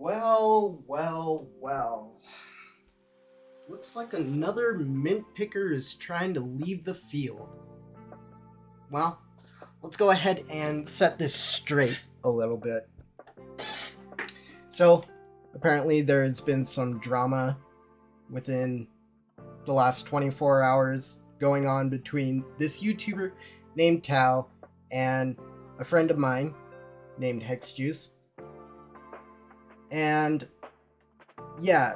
Well. Looks like another mint picker is trying to leave the field. Well, let's go ahead and set this straight a little bit. So, apparently there's been some drama within the last 24 hours going on between this YouTuber named Tao and a friend of mine named Hexjuice. And yeah,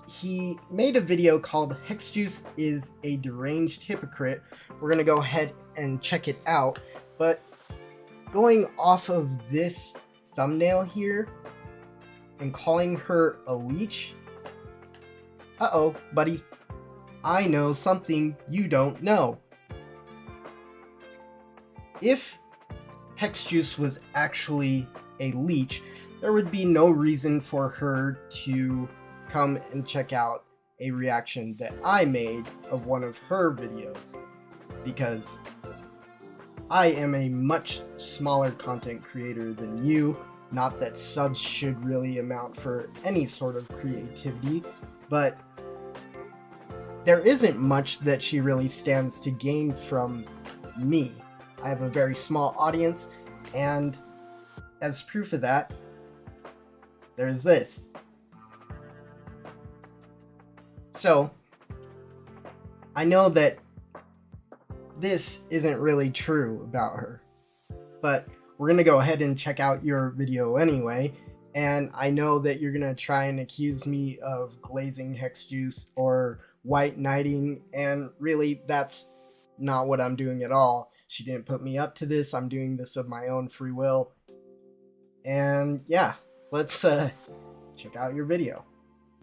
he made a video called Hexjuice is a Deranged Hypocrite. We're gonna go ahead and check it out. But going off of this thumbnail here and calling her a leech, uh-oh, buddy. I know something you don't know. If Hexjuice was actually a leech, there would be no reason for her to come and check out a reaction that I made of one of her videos, because I am a much smaller content creator than you. Not that subs should really amount for any sort of creativity, but there isn't much that she really stands to gain from me. I have a very small audience, and as proof of that, there's this. So, I know that this isn't really true about her, but we're gonna go ahead and check out your video anyway, and I know that you're gonna try and accuse me of glazing Hexjuice or white knighting, and really that's not what I'm doing at all. She didn't put me up to this. I'm doing this of my own free will. And yeah, let's check out your video.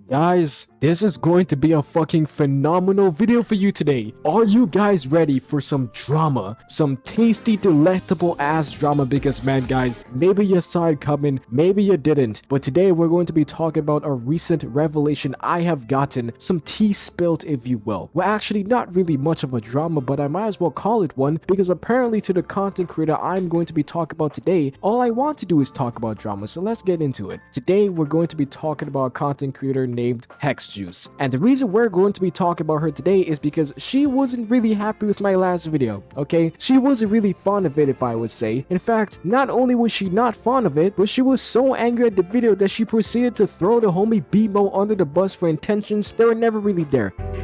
Guys, this is going to be a fucking phenomenal video for you today. Are you guys ready for some drama? Some tasty, delectable ass drama? Because man guys, maybe you saw it coming, maybe you didn't. But today we're going to be talking about a recent revelation I have gotten. Some tea spilled, if you will. Well, actually not really much of a drama, but I might as well call it one, because apparently to the content creator I'm going to be talking about today, all I want to do is talk about drama. So let's get into it. Today we're going to be talking about a content creator named Hexjuice. And the reason we're going to be talking about her today is because she wasn't really happy with my last video, okay? She wasn't really fond of it, if I would say. In fact, not only was she not fond of it, but she was so angry at the video that she proceeded to throw the homie BMO under the bus for intentions that were never really there. And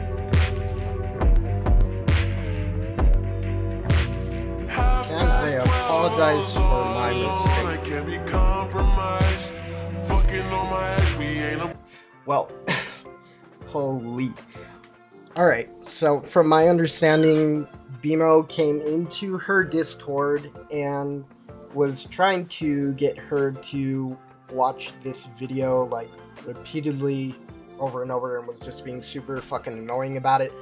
I apologize for my mistake. Well, holy. Alright, so from my understanding, BMO came into her Discord and was trying to get her to watch this video like repeatedly over and over, and was just being super fucking annoying about it.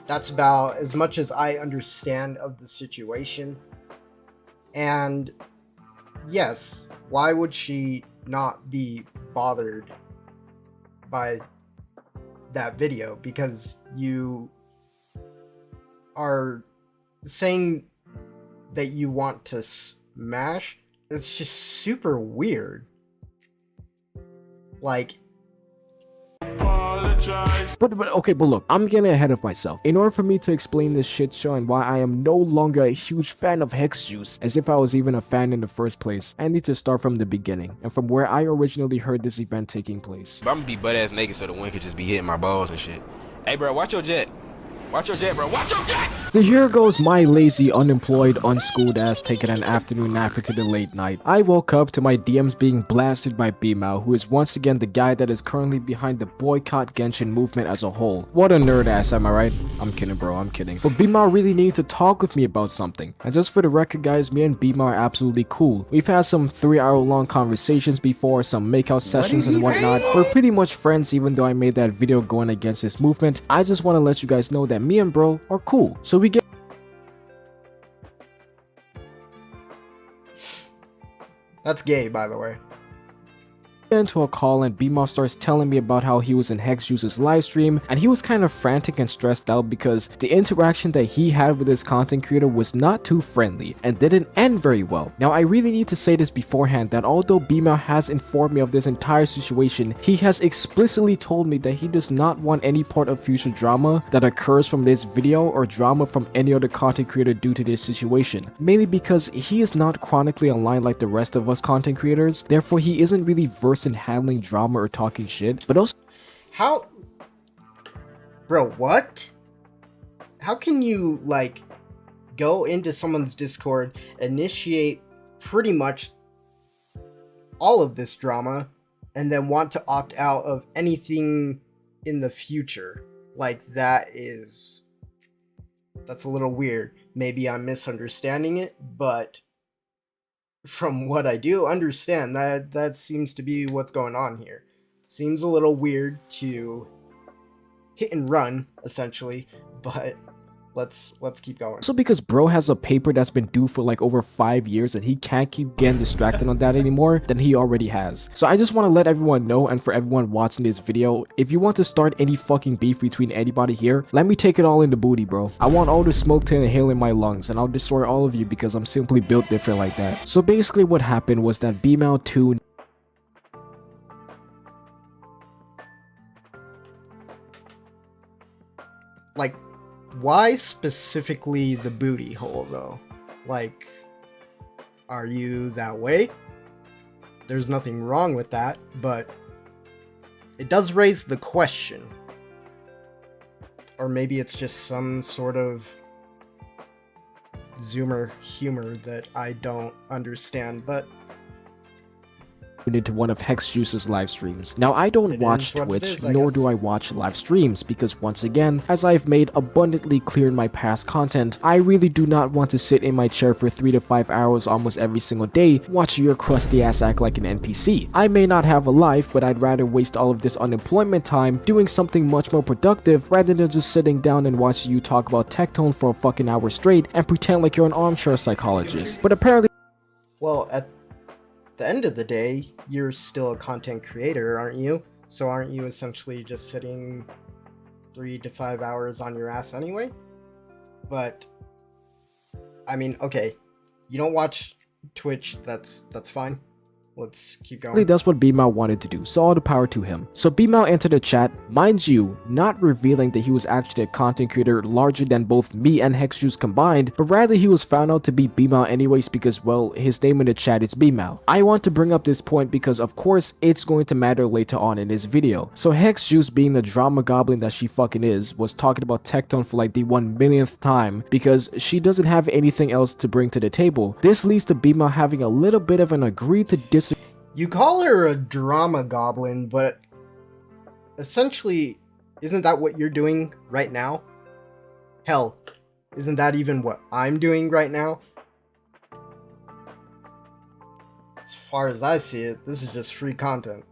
That's about as much as I understand of the situation. And yes, why would she not be bothered by that video? Because you are saying that you want to smash. It's just super weird. Like, But look, I'm getting ahead of myself. In order for me to explain this shit show and why I am no longer a huge fan of Hexjuice, as if I was even a fan in the first place, I need to start from the beginning, and from where I originally heard this event taking place. I'm gonna be butt ass naked so the wind could just be hitting my balls and shit. Hey bro, watch your jet. Watch your jet, bro. Watch your jet! So here goes my lazy, unemployed, unschooled ass taking an afternoon nap into the late night. I woke up to my DMs being blasted by Bmao, who is once again the guy that is currently behind the boycott Genshin movement as a whole. What a nerd ass, am I right? I'm kidding, bro, I'm kidding. But Bmao really needed to talk with me about something. And just for the record guys, me and Bmao are absolutely cool. We've had some 3-hour long conversations before, some makeout sessions and whatnot. We're pretty much friends, even though I made that video going against this movement. I just want to let you guys know that me and bro are cool. So we get that's gay, by the way. into a call and Bmao starts telling me about how he was in HexJuice's live stream and he was kind of frantic and stressed out because the interaction that he had with his content creator was not too friendly and didn't end very well. Now I really need to say this beforehand that although Bmao has informed me of this entire situation, he has explicitly told me that he does not want any part of future drama that occurs from this video or drama from any other content creator due to this situation, mainly because he is not chronically online like the rest of us content creators, therefore he isn't really versed in handling drama or talking shit, but also How? Bro, what? How can you, like, go into someone's Discord, initiate pretty much all of this drama, and then want to opt out of anything in the future? Like, that's a little weird. Maybe I'm misunderstanding it, but from what I do understand, that seems to be what's going on here. Seems a little weird to hit and run, essentially, but let's keep going. Also because bro has a paper that's been due for like over 5 years and he can't keep getting distracted on that anymore than he already has. So I just want to let everyone know, and for everyone watching this video, if you want to start any fucking beef between anybody here, let me take it all in the booty, bro. I want all the smoke to inhale in my lungs and I'll destroy all of you because I'm simply built different like that. So basically what happened was that Bmao 2 Like, why specifically the booty hole, though? Like, are you that way? There's nothing wrong with that, but it does raise the question. Or maybe it's just some sort of Zoomer humor that I don't understand, but into one of HexJuice's live streams. Now I don't watch Twitch, nor do I watch live streams, because once again, as I've made abundantly clear in my past content, I really do not want to sit in my chair for 3 to 5 hours almost every single day watching your crusty ass act like an NPC. I may not have a life, but I'd rather waste all of this unemployment time doing something much more productive rather than just sitting down and watching you talk about Tectone for a fucking hour straight and pretend like you're an armchair psychologist. But apparently, well, at the end of the day, you're still a content creator, aren't you? So aren't you essentially just sitting 3 to 5 hours on your ass anyway? But I mean, okay, you don't watch Twitch, that's fine. Let's keep going. that's what Bmao wanted to do, so all the power to him. So Bmao entered the chat, mind you, not revealing that he was actually a content creator larger than both me and HexJuice combined, but rather he was found out to be Bmao anyways because, well, his name in the chat is Bmao. I want to bring up this point because of course it's going to matter later on in this video. So HexJuice, being the drama goblin that she fucking is, was talking about Tectone for like the 1,000,000th time because she doesn't have anything else to bring to the table. This leads to Bmao having a little bit of an agree to disagree. You call her a drama goblin, but essentially, isn't that what you're doing right now? Hell, isn't that even what I'm doing right now? As far as I see it, this is just free content.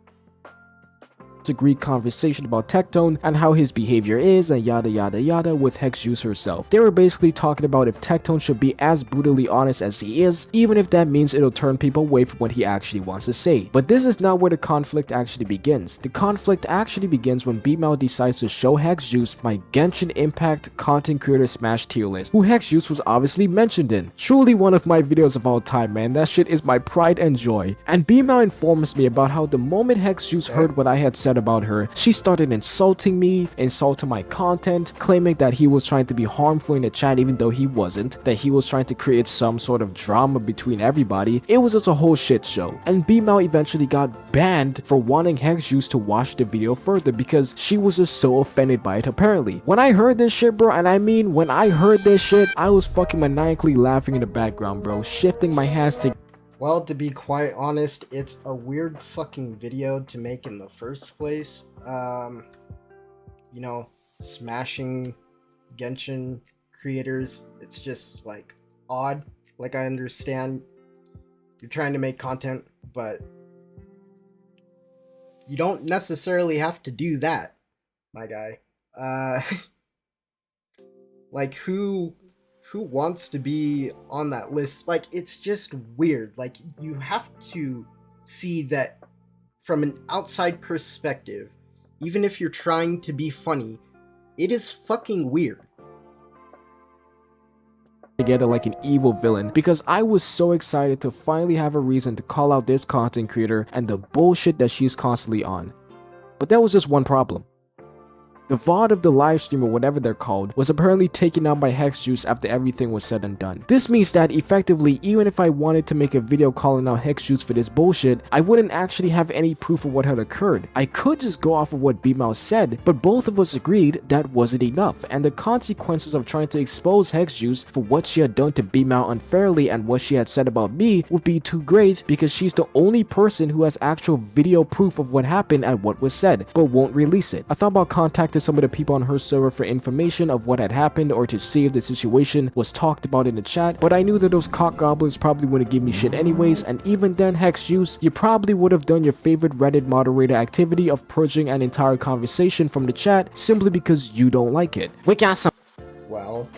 Agreed conversation about Tectone and how his behavior is and yada yada yada with HexJuice herself. They were basically talking about if Tectone should be as brutally honest as he is, even if that means it'll turn people away from what he actually wants to say. But this is not where the conflict actually begins. The conflict actually begins when Bmao decides to show HexJuice my Genshin Impact content creator smash tier list, who HexJuice was obviously mentioned in. Truly one of my videos of all time, man. That shit is my pride and joy. And Bmao informs me about how the moment HexJuice heard what I had said about her, she started insulting me, insulting my content, claiming that he was trying to be harmful in the chat even though he wasn't, that he was trying to create some sort of drama between everybody. It was just a whole shit show. And Bmao eventually got banned for wanting HexJuice to watch the video further because she was just so offended by it apparently. When I heard this shit, bro, and I mean when I heard this shit, I was fucking maniacally laughing in the background, bro, shifting my hands to. Well, to be quite honest, it's a weird fucking video to make in the first place. You know, smashing Genshin creators, it's just like odd. Like, I understand you're trying to make content, but you don't necessarily have to do that, my guy. Like, who wants to be on that list? Like, it's just weird. Like, you have to see that from an outside perspective, even if you're trying to be funny, it is fucking weird. Together like an evil villain because I was so excited to finally have a reason to call out this content creator and the bullshit that she's constantly on. But there was just one problem. The VOD of the live stream, or whatever they're called, was apparently taken down by HexJuice after everything was said and done. This means that effectively, even if I wanted to make a video calling out HexJuice for this bullshit, I wouldn't actually have any proof of what had occurred. I could just go off of what BMouse said, but both of us agreed that wasn't enough, and the consequences of trying to expose HexJuice for what she had done to BMouse unfairly and what she had said about me would be too great because she's the only person who has actual video proof of what happened and what was said, but won't release it. I thought about contacting some of the people on her server for information of what had happened or to see if the situation was talked about in the chat, but I knew that those cock goblins probably wouldn't give me shit anyways, and even then, HexJuice, you probably would have done your favorite Reddit moderator activity of purging an entire conversation from the chat simply because you don't like it. We got some. Well,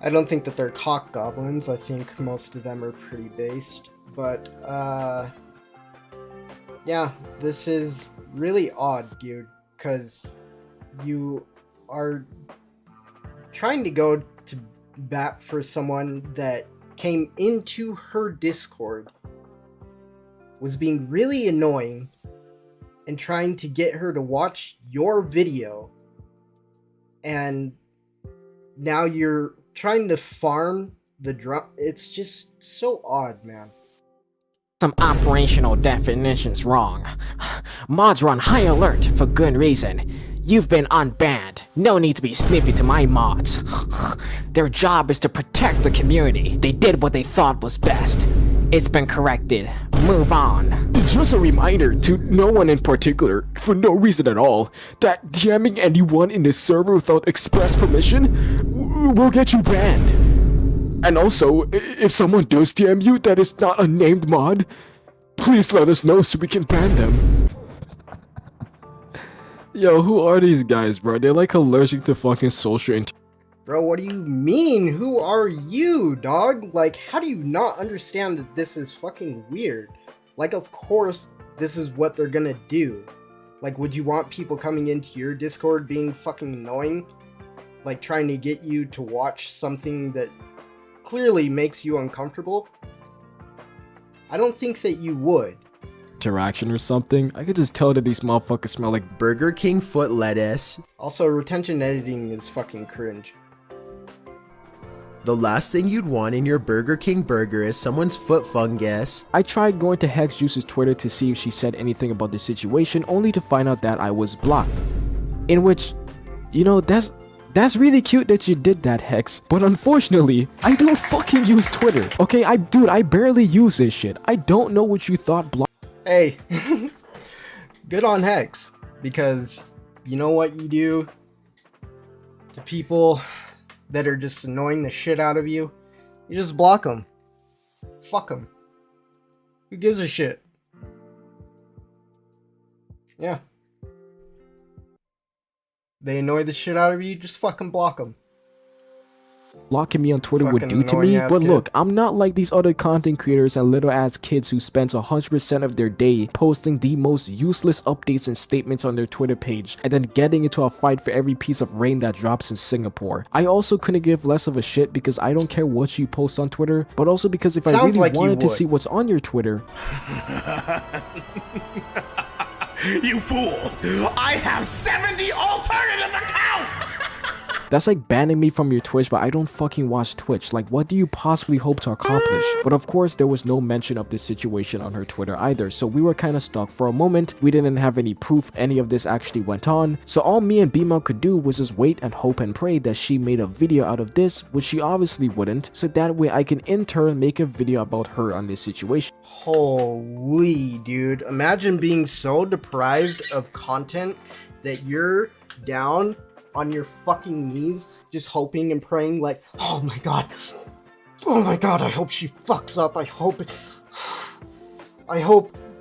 I don't think that they're cock goblins. I think most of them are pretty based, but yeah, this is really odd, dude, because you are trying to go to bat for someone that came into her Discord, was being really annoying, and trying to get her to watch your video, and now you're trying to farm the drum. It's just so odd, man. Some operational definitions wrong. Mods are on high alert for good reason. You've been unbanned. No need to be snippy to my mods. Their job is to protect the community. They did what they thought was best. It's been corrected. Move on. Just a reminder to no one in particular, for no reason at all, that jamming anyone in this server without express permission will get you banned. And also, if someone does DM you that is not a named mod, please let us know so we can ban them. Yo, who are these guys, bro? They're like allergic to fucking social Bro, what do you mean? Who are you, dog? Like, how do you not understand that this is fucking weird? Like, of course, this is what they're gonna do. Like, would you want people coming into your Discord being fucking annoying? Like, trying to get you to watch something that clearly makes you uncomfortable? I don't think that you would. interaction or something. I could just tell that these motherfuckers smell like Burger King foot lettuce. Also, retention editing is fucking cringe. The last thing you'd want in your Burger King burger is someone's foot fungus. I tried going to HexJuice's Twitter to see if she said anything about the situation, only to find out that I was blocked. In which, you know, that's really cute that you did that, Hex, but unfortunately, I don't fucking use Twitter. Okay, dude, I barely use this shit. I don't know what you thought Hey, good on Hex, because you know what you do to people that are just annoying the shit out of you? You just block them. Fuck them. Who gives a shit? Yeah. They annoy the shit out of you, just fucking block them. blocking me on Twitter would Fucking do to me, annoying-ass but kid. look, I'm not like these other content creators and little ass kids who spends 100% of their day posting the most useless updates and statements on their Twitter page and then getting into a fight for every piece of rain that drops in Singapore. I also couldn't give less of a shit because I don't care what you post on Twitter, but also because if I Sounds really like you wanted to would. see what's on your Twitter, You fool! I have 70 alternative accounts! that's like banning me from your Twitch, but I don't fucking watch Twitch. Like, what do you possibly hope to accomplish? But of course, there was no mention of this situation on her Twitter either, so we were kind of stuck for a moment. We didn't have any proof any of this actually went on, so all me and Bima could do was just wait and hope and pray that she made a video out of this, which she obviously wouldn't, so that way I can in turn make a video about her on this situation. Holy dude, imagine being so deprived of content that you're down on your fucking knees just hoping and praying like, oh my god, I hope she fucks up. I hope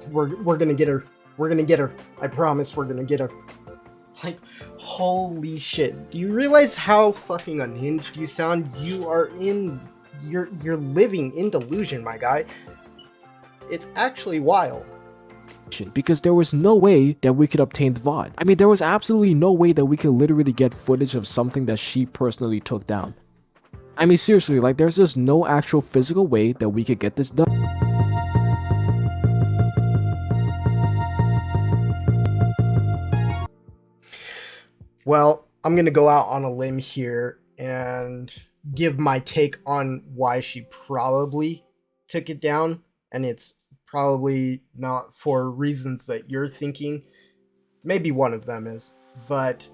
we're gonna get her. I promise we're gonna get her. Like, holy shit, do you realize how fucking unhinged you sound? You're living in delusion, my guy. It's actually wild. because there was no way that we could obtain the VOD. I mean, there was absolutely no way that we could literally get footage of something that she personally took down. I mean, seriously, like, there's just no actual physical way that we could get this done. Well, I'm gonna go out on a limb here and give my take on why she probably took it down, and it's probably not for reasons that you're thinking. Maybe one of them is, and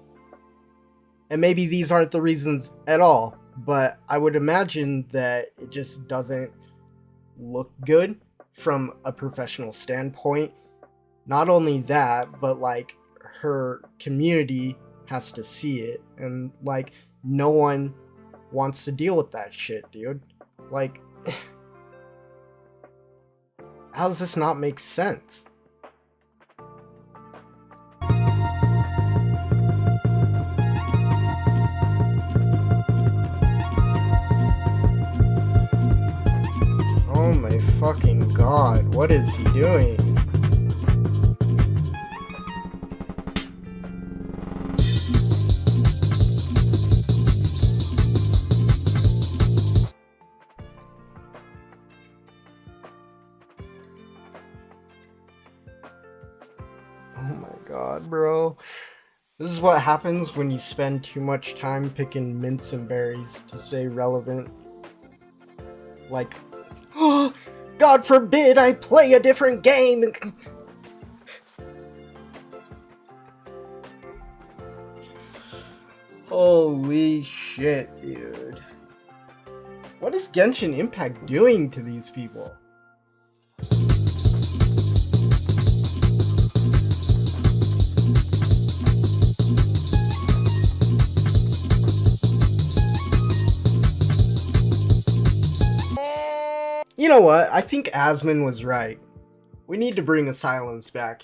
maybe these aren't the reasons at all, but I would imagine that it just doesn't look good from a professional standpoint. Not only that, but like her community has to see it, and like no one wants to deal with that shit, dude. Like, how does this not make sense? Oh my fucking god, what is he doing? Oh my god, bro. This is what happens when you spend too much time picking mints and berries to stay relevant. Like, oh, God forbid I play a different game! Holy shit, dude. What is Genshin Impact doing to these people? You know what? I think Asmon was right. We need to bring Asylums back.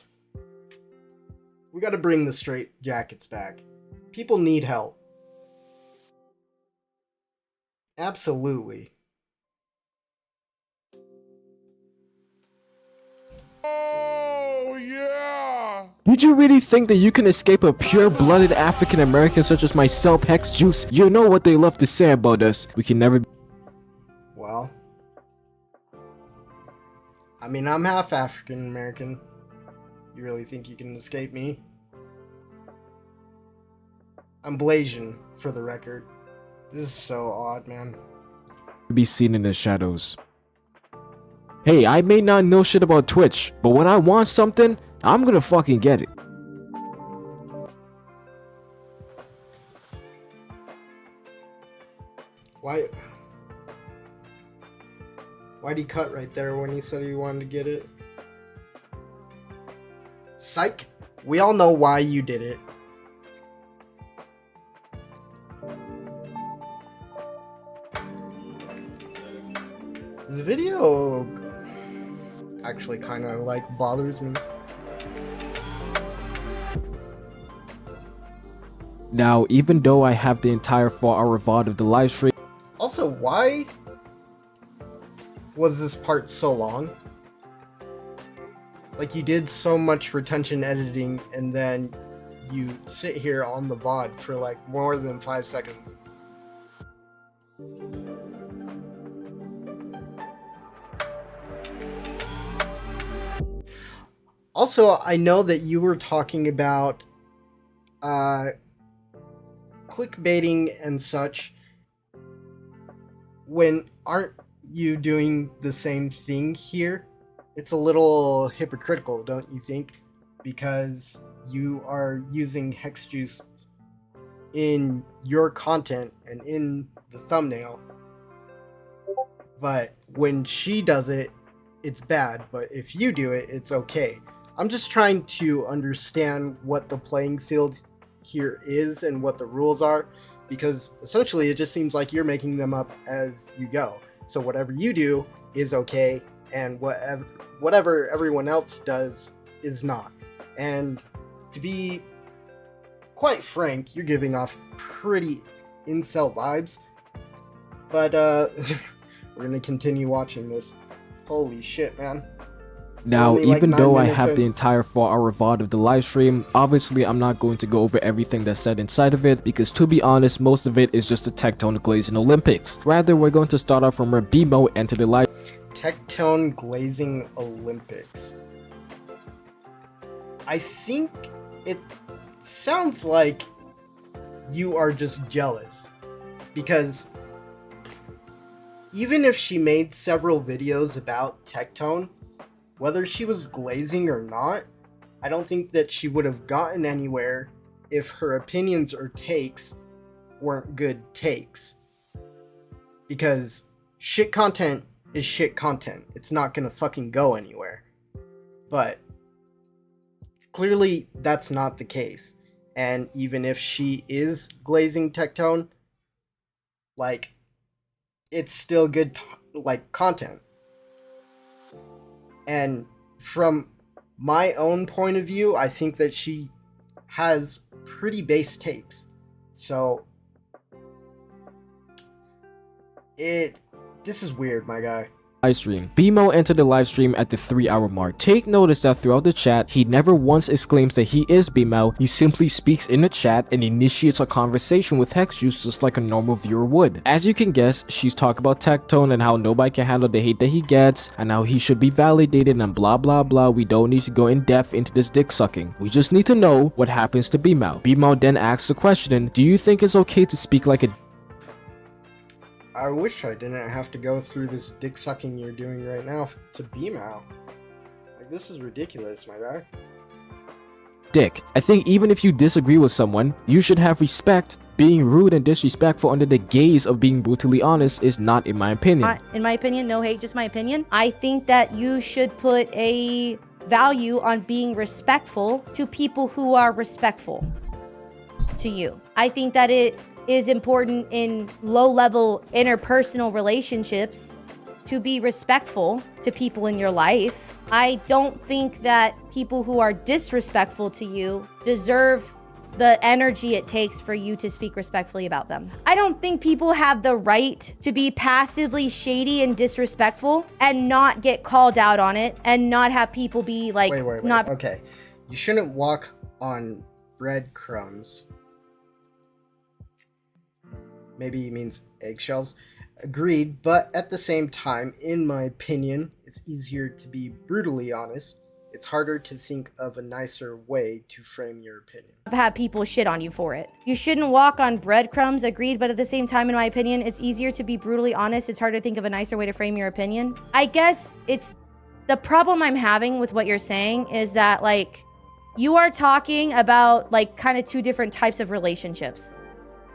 We gotta bring the straight jackets back. People need help. Absolutely. Oh, yeah! Did you really think that you can escape a pure-blooded African American such as myself, Hex Juice? You know what they love to say about us. We can never. Well, I mean, I'm half African American. You really think you can escape me? I'm Blasian, for the record. This is so odd, man. Be seen in the shadows. Hey, I may not know shit about Twitch, but when I want something, I'm gonna fucking get it. Why'd he cut right there when he said he wanted to get it? Psych! We all know why you did it. This video actually kind of like bothers me. Now, even though I have the entire 4-hour VOD of the live stream. Also, why was this part so long? Like, you did so much retention editing and then you sit here on the VOD for like more than 5 seconds. Also, I know that you were talking about clickbaiting and such. When aren't you doing the same thing here? It's a little hypocritical, don't you think? Because you are using Hex Juice in your content and in the thumbnail. But when she does it, it's bad. But if you do it, it's okay. I'm just trying to understand what the playing field here is and what the rules are, because essentially it just seems like you're making them up as you go. So whatever you do is okay, and whatever everyone else does is not. And to be quite frank, you're giving off pretty incel vibes. But we're gonna continue watching this. Holy shit, man. Now, Only like even 9 though I minutes have in. the entire 4-hour VOD of the live stream, obviously I'm not going to go over everything that's said inside of it, because to be honest, most of it is just a Tectone glazing Olympics. Rather, we're going to start off from where BMO entered the live. Tectone glazing Olympics. I think it sounds like you are just jealous, because even if she made several videos about Tectone, whether she was glazing or not, I don't think that she would have gotten anywhere if her opinions or takes weren't good takes. Because shit content is shit content. It's not gonna fucking go anywhere. But clearly that's not the case. And even if she is glazing Tectone, like, it's still good like content. And from my own point of view, I think that she has pretty base takes. So this is weird, my guy. Live stream. BMO entered the live stream at the 3-hour mark. Take notice that throughout the chat, he never once exclaims that he is BMO. He simply speaks in the chat and initiates a conversation with HexJuice just like a normal viewer would. As you can guess, she's talking about Tectone and how nobody can handle the hate that he gets and how he should be validated and blah blah blah. We don't need to go in depth into this dick sucking. We just need to know what happens to BMO. BMO then asks the question, do you think it's okay to speak like a I wish I didn't have to go through this dick sucking you're doing right now to BMO. Like, this is ridiculous, my guy. dick? I think even if you disagree with someone, you should have respect. Being rude and disrespectful under the gaze of being brutally honest is not, in my opinion. In my opinion, no hate, just my opinion. I think that you should put a value on being respectful to people who are respectful to you. I think that it is important in low-level interpersonal relationships to be respectful to people in your life. I don't think that people who are disrespectful to you deserve the energy it takes for you to speak respectfully about them. I don't think people have the right to be passively shady and disrespectful and not get called out on it and not have people be like, Wait. not. Okay. You shouldn't walk on breadcrumbs. Maybe he means eggshells. Agreed, but at the same time, in my opinion, it's easier to be brutally honest. It's harder to think of a nicer way to frame your opinion. Have people shit on you for it. You shouldn't walk on breadcrumbs, agreed, but at the same time, in my opinion, it's easier to be brutally honest. It's harder to think of a nicer way to frame your opinion. I guess it's the problem I'm having with what you're saying is that, like, you are talking about, like, kind of two different types of relationships.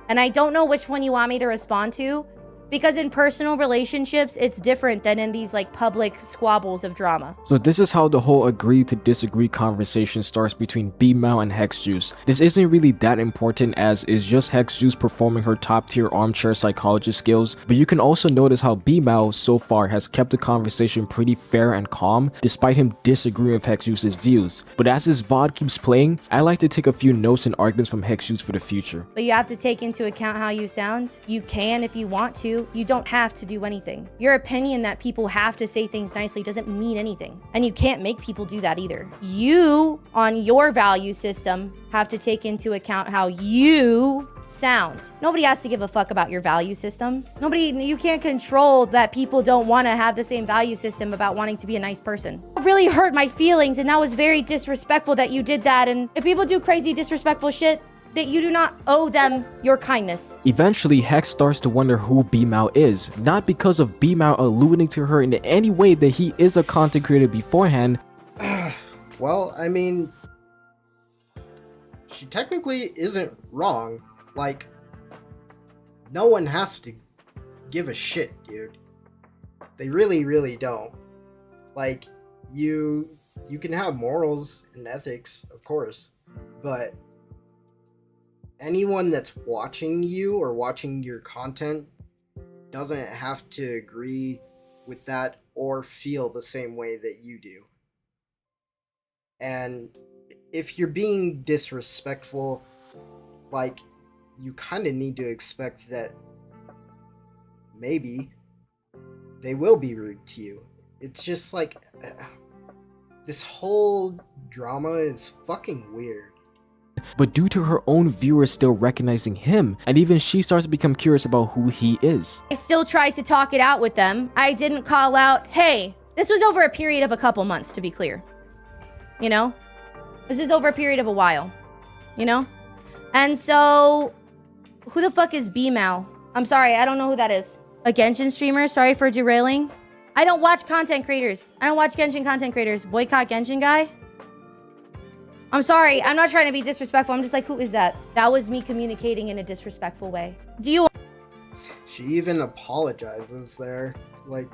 And I don't know which one you want me to respond to, because in personal relationships, it's different than in these, like, public squabbles of drama. So this is how the whole agree to disagree conversation starts between BMO and HexJuice. This isn't really that important, as is just HexJuice performing her top tier armchair psychologist skills, but you can also notice how BMO so far has kept the conversation pretty fair and calm despite him disagreeing with HexJuice's views. But as his VOD keeps playing, I like to take a few notes and arguments from HexJuice for the future. But you have to take into account how you sound. You can if you want to. You don't have to do anything. Your opinion that people have to say things nicely doesn't mean anything. And you can't make people do that either. You, on your value system, have to take into account how you sound. Nobody has to give a fuck about your value system. You can't control that people don't want to have the same value system about wanting to be a nice person. It really hurt my feelings, and that was very disrespectful that you did that. And if people do crazy disrespectful shit, that you do not owe them your kindness. Eventually, Hex starts to wonder who BMO is, not because of BMO alluding to her in any way that he is a content creator beforehand. Well, I mean, she technically isn't wrong. Like, no one has to give a shit, dude. They really, really don't. Like, you can have morals and ethics, of course, but anyone that's watching you or watching your content doesn't have to agree with that or feel the same way that you do. And if you're being disrespectful, like, you kind of need to expect that maybe they will be rude to you. It's just like, This whole drama is fucking weird. but due to her own viewers still recognizing him, and even she starts to become curious about who he is. I still tried to talk it out with them. I didn't call out, hey, this was over a period of a couple months, to be clear. You know? This is over a period of a while. You know? And so, who the fuck is B-Mao? I'm sorry, I don't know who that is. A Genshin streamer? Sorry for derailing. I don't watch content creators. I don't watch Genshin content creators. Boycott Genshin guy? I'm sorry, I'm not trying to be disrespectful. I'm just like, who is that? That was me communicating in a disrespectful way. Do you She even apologizes there. Like,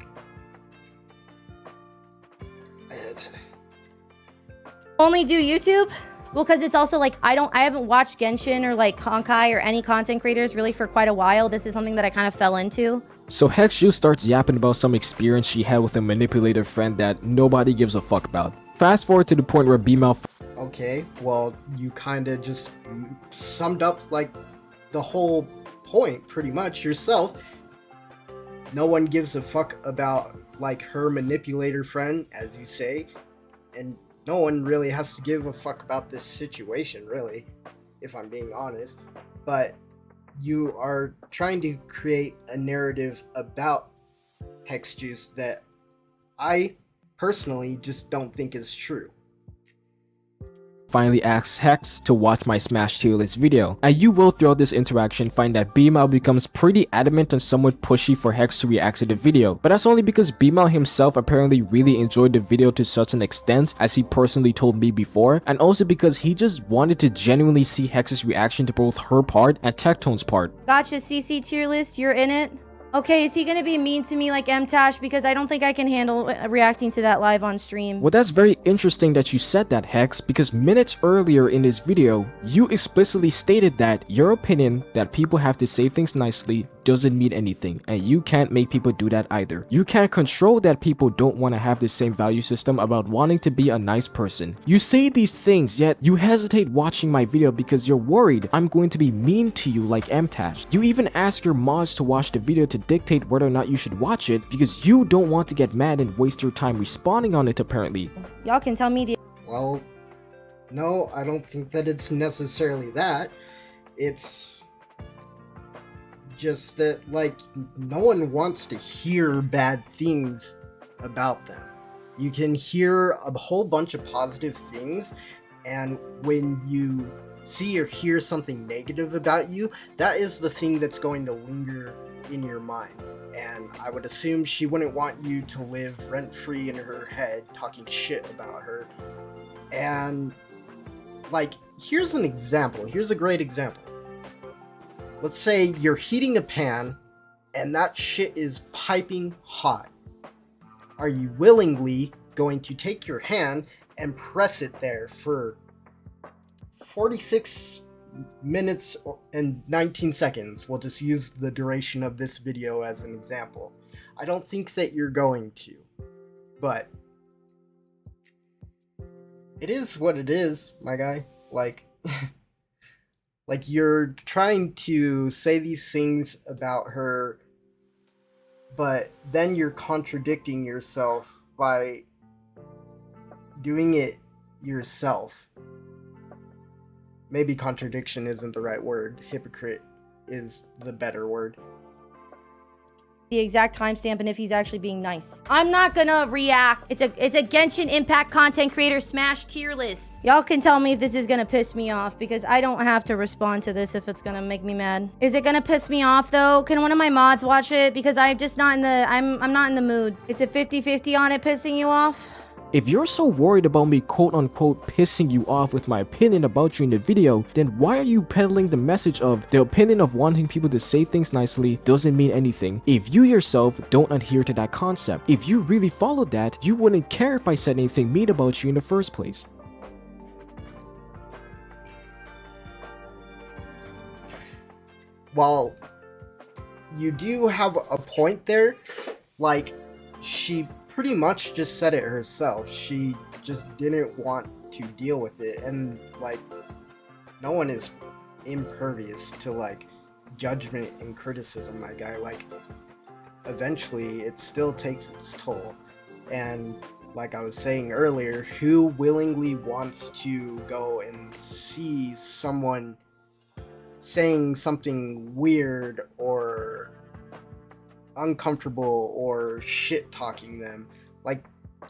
only do YouTube? Well, because it's also like, I haven't watched Genshin or like Honkai or any content creators really for quite a while. This is something that I kind of fell into. So Hexju starts yapping about some experience she had with a manipulative friend that nobody gives a fuck about. Fast forward to the point where B-Mao okay, well, you kind of just summed up like the whole point pretty much yourself. No one gives a fuck about like her manipulator friend, as you say, and no one really has to give a fuck about this situation, really, if I'm being honest. But you are trying to create a narrative about Hexjuice that I personally just don't think is true. finally asks Hex to watch my Smash tier list video, and you will throughout this interaction find that B-Mao becomes pretty adamant and somewhat pushy for Hex to react to the video, but that's only because B-Mao himself apparently really enjoyed the video to such an extent, as he personally told me before, and also because he just wanted to genuinely see Hex's reaction to both her part and Tectone's part. Gotcha, CC tier list, you're in it? Okay, is he gonna be mean to me like MTash? Because I don't think I can handle reacting to that live on stream. Well, that's very interesting that you said that, Hex, because minutes earlier in this video, you explicitly stated that your opinion that people have to say things nicely doesn't mean anything, and you can't make people do that either. You can't control that people don't want to have the same value system about wanting to be a nice person. You say these things, yet you hesitate watching my video because you're worried I'm going to be mean to you like MTash. You even ask your mods to watch the video to dictate whether or not you should watch it because you don't want to get mad and waste your time responding on it apparently. Y'all can tell me the Well, no, I don't think that it's necessarily that. It's just that, like, no one wants to hear bad things about them. You can hear a whole bunch of positive things, and when you see or hear something negative about you, that is the thing that's going to linger in your mind. And I would assume she wouldn't want you to live rent-free in her head talking shit about her. And, like, here's an example. Here's a great example. Let's say you're heating a pan and that shit is piping hot. Are you willingly going to take your hand and press it there for 46 minutes and 19 seconds? We'll just use the duration of this video as an example. I don't think that you're going to, but it is what it is, my guy. Like, like, you're trying to say these things about her, but then you're contradicting yourself by doing it yourself. Maybe contradiction isn't the right word. Hypocrite is the better word. exact timestamp and if he's actually being nice. I'm not gonna react. It's a Genshin Impact content creator Smash tier list. Y'all can tell me if this is gonna piss me off because I don't have to respond to this if it's gonna make me mad. Is it gonna piss me off though? Can one of my mods watch it? Because I'm just not in the I'm not in the mood. It's a 50-50 on it pissing you off. If you're so worried about me quote-unquote pissing you off with my opinion about you in the video, then why are you peddling the message of the opinion of wanting people to say things nicely doesn't mean anything if you yourself don't adhere to that concept? If you really followed that, you wouldn't care if I said anything mean about you in the first place. Well, you do have a point there. Like, she pretty much just said it herself. She just didn't want to deal with it, and like, no one is impervious to like judgment and criticism, my guy. Like, eventually it still takes its toll, and like I was saying earlier, who willingly wants to go and see someone saying something weird or uncomfortable or shit talking them? Like,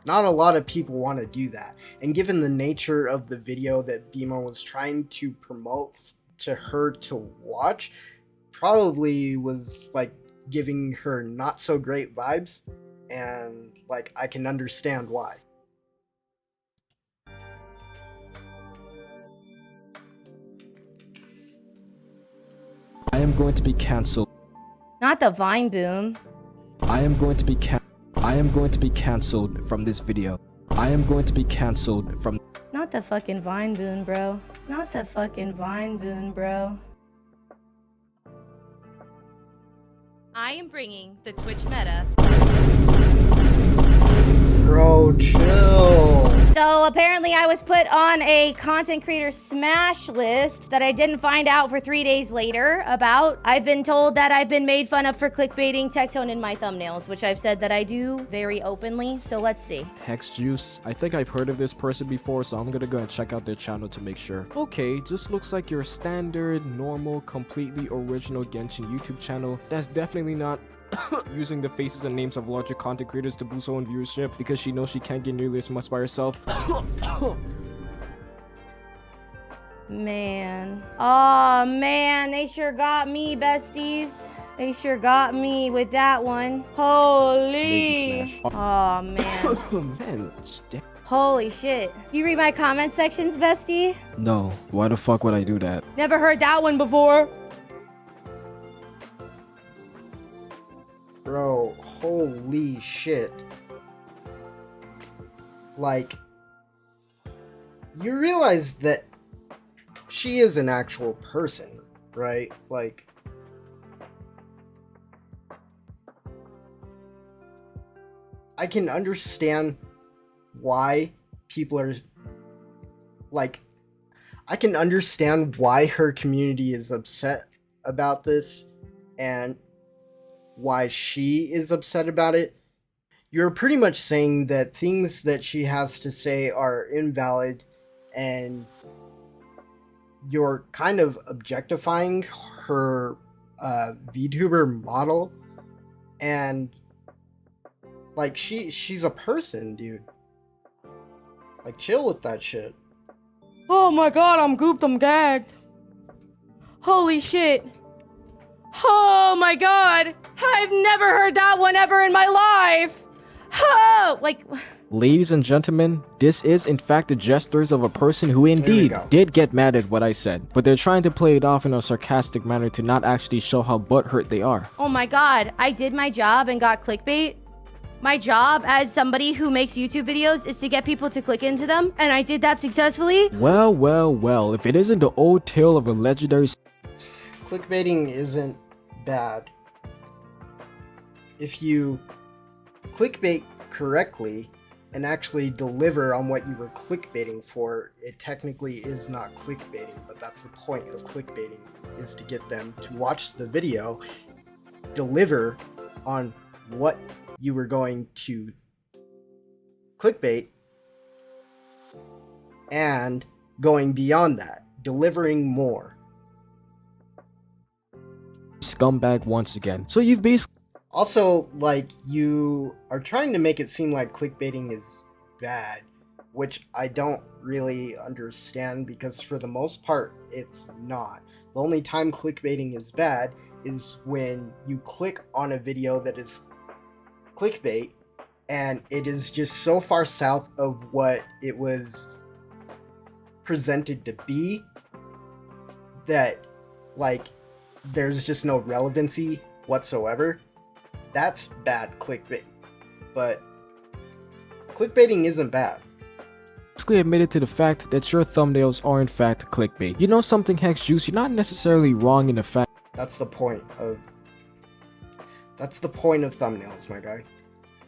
not a lot of people want to do that. And given the nature of the video that Bima was trying to promote to her to watch, probably was like giving her not so great vibes, and like I can understand why. I am going to be cancelled. Not the Vine boom. I am going to be cancelled from this video. I am going to be cancelled from. Not the fucking Vine boon, bro. Not the fucking Vine boon, bro. I am bringing the Twitch meta. Bro, chill. So apparently I was put on a content creator smash list that I didn't find out for 3 days later about. I've been told that I've been made fun of for clickbaiting Tectone in my thumbnails, which I've said that I do very openly. So let's see. Hexjuice. I think I've heard of this person before, so I'm gonna go and check out their channel to make sure. Okay, just looks like your standard, normal, completely original Genshin YouTube channel. That's definitely not using the faces and names of larger content creators to boost her own viewership because she knows she can't get nearly as much by herself. Man. Oh man, they sure got me, besties. They sure got me with that one. Holy. Oh man. Man, Holy shit. You read my comment sections, bestie? no, why the fuck would I do that? Never heard that one before. Bro, holy shit. Like, you realize that she is an actual person, right? Like, I can understand why people are, like, I can understand why her community is upset about this and why she is upset about it. You're pretty much saying that things that she has to say are invalid, and you're kind of objectifying her VTuber model, and like she's a person, dude. Like, chill with that shit. Oh my god, I'm gooped, I'm gagged. Holy shit. Oh my god, I've never heard that one ever in my life. Oh, like... Ladies and gentlemen, this is in fact the gestures of a person who indeed did get mad at what I said, but they're trying to play it off in a sarcastic manner to not actually show how butthurt they are. Oh my god, I did my job and got clickbait. My job as somebody who makes YouTube videos is to get people to click into them, and I did that successfully. Well, well, well, if it isn't the old tale of a legendary... Clickbaiting isn't bad. If you clickbait correctly and actually deliver on what you were clickbaiting for, it technically is not clickbaiting, but that's the point of clickbaiting, is to get them to watch the video, deliver on what you were going to clickbait, and going beyond that, delivering more. Scumbag once again. So you've basically... Also, like, you are trying to make it seem like clickbaiting is bad, which I don't really understand, because for the most part, it's not. The only time clickbaiting is bad is when you click on a video that is clickbait and it is just so far south of what it was presented to be that, like, there's just no relevancy whatsoever. That's bad clickbait. But clickbaiting isn't bad. basically admitted to the fact that your thumbnails are in fact clickbait. You know something, Hexjuice, you're not necessarily wrong in the fact... That's the point of thumbnails, my guy.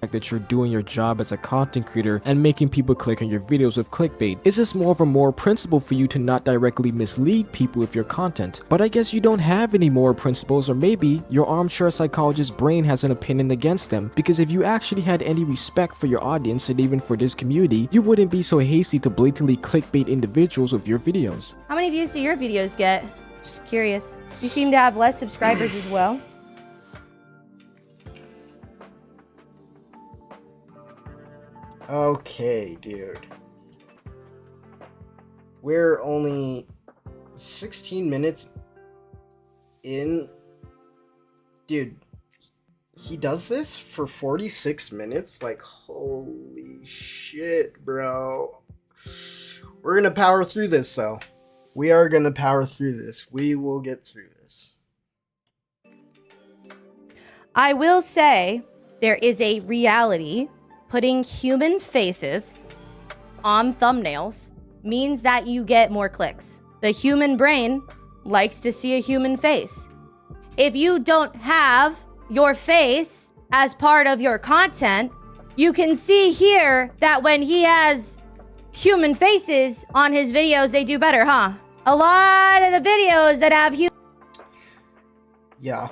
that you're doing your job as a content creator and making people click on your videos with clickbait. It's just more of a moral principle for you to not directly mislead people with your content. But I guess you don't have any moral principles, or maybe your armchair psychologist brain has an opinion against them, because if you actually had any respect for your audience and even for this community, you wouldn't be so hasty to blatantly clickbait individuals with your videos. How many views do your videos get? Just curious. You seem to have less subscribers as well. Okay, dude. We're only 16 minutes in. Dude, he does this for 46 minutes? Like, holy shit, bro. We're gonna power through this, though. We are gonna power through this. We will get through this. I will say there is a reality. Putting human faces on thumbnails means that you get more clicks. The human brain likes to see a human face. If you don't have your face as part of your content, you can see here that when he has human faces on his videos, they do better, huh? A lot of the videos that have Yeah,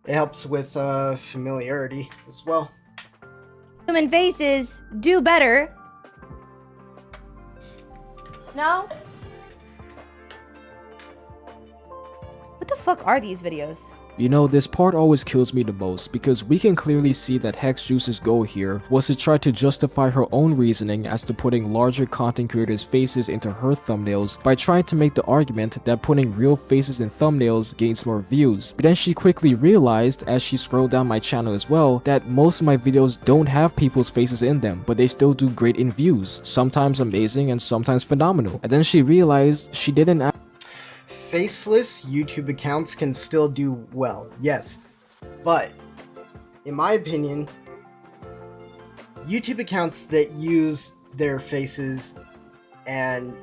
it helps with familiarity as well. human faces do better. No? What the fuck are these videos? You know, this part always kills me the most, because we can clearly see that Hexjuice's goal here was to try to justify her own reasoning as to putting larger content creators' faces into her thumbnails by trying to make the argument that putting real faces in thumbnails gains more views. But then she quickly realized, as she scrolled down my channel as well, that most of my videos don't have people's faces in them, but they still do great in views, sometimes amazing and sometimes phenomenal. And then she realized she didn't Faceless YouTube accounts can still do well, yes, but in my opinion, YouTube accounts that use their faces and,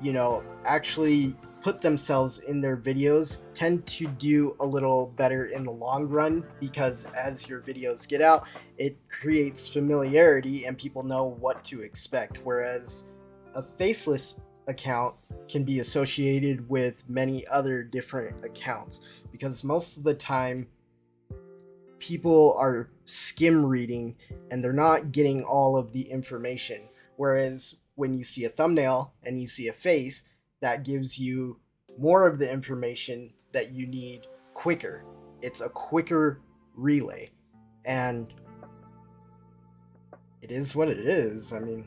you know, actually put themselves in their videos tend to do a little better in the long run, because as your videos get out, it creates familiarity and people know what to expect, whereas a faceless account can be associated with many other different accounts, because most of the time people are skim reading and they're not getting all of the information, whereas when you see a thumbnail and you see a face, that gives you more of the information that you need quicker. It's a quicker relay, and it is what it is. I mean,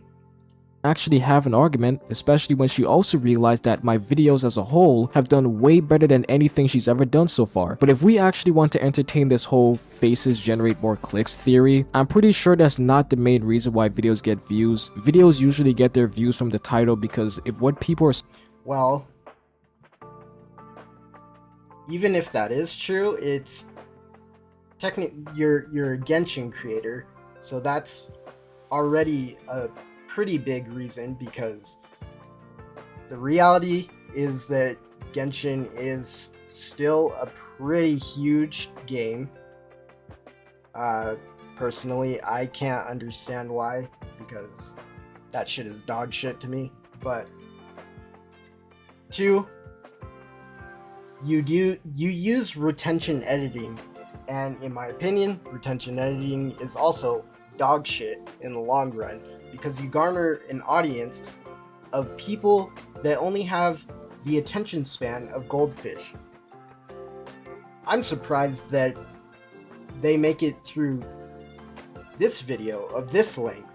actually have an argument, especially when she also realized that my videos as a whole have done way better than anything she's ever done so far. But if we actually want to entertain this whole faces generate more clicks theory, I'm pretty sure that's not the main reason why videos get views. Videos usually get their views from the title, because if what people are well, even if that is true, it's technically you're a Genshin creator, so that's already a pretty big reason, because the reality is that Genshin is still a pretty huge game. Personally, I can't understand why, because that shit is dog shit to me. But 2, you use retention editing, and in my opinion, retention editing is also dog shit in the long run, because you garner an audience of people that only have the attention span of goldfish. I'm surprised that they make it through this video of this length.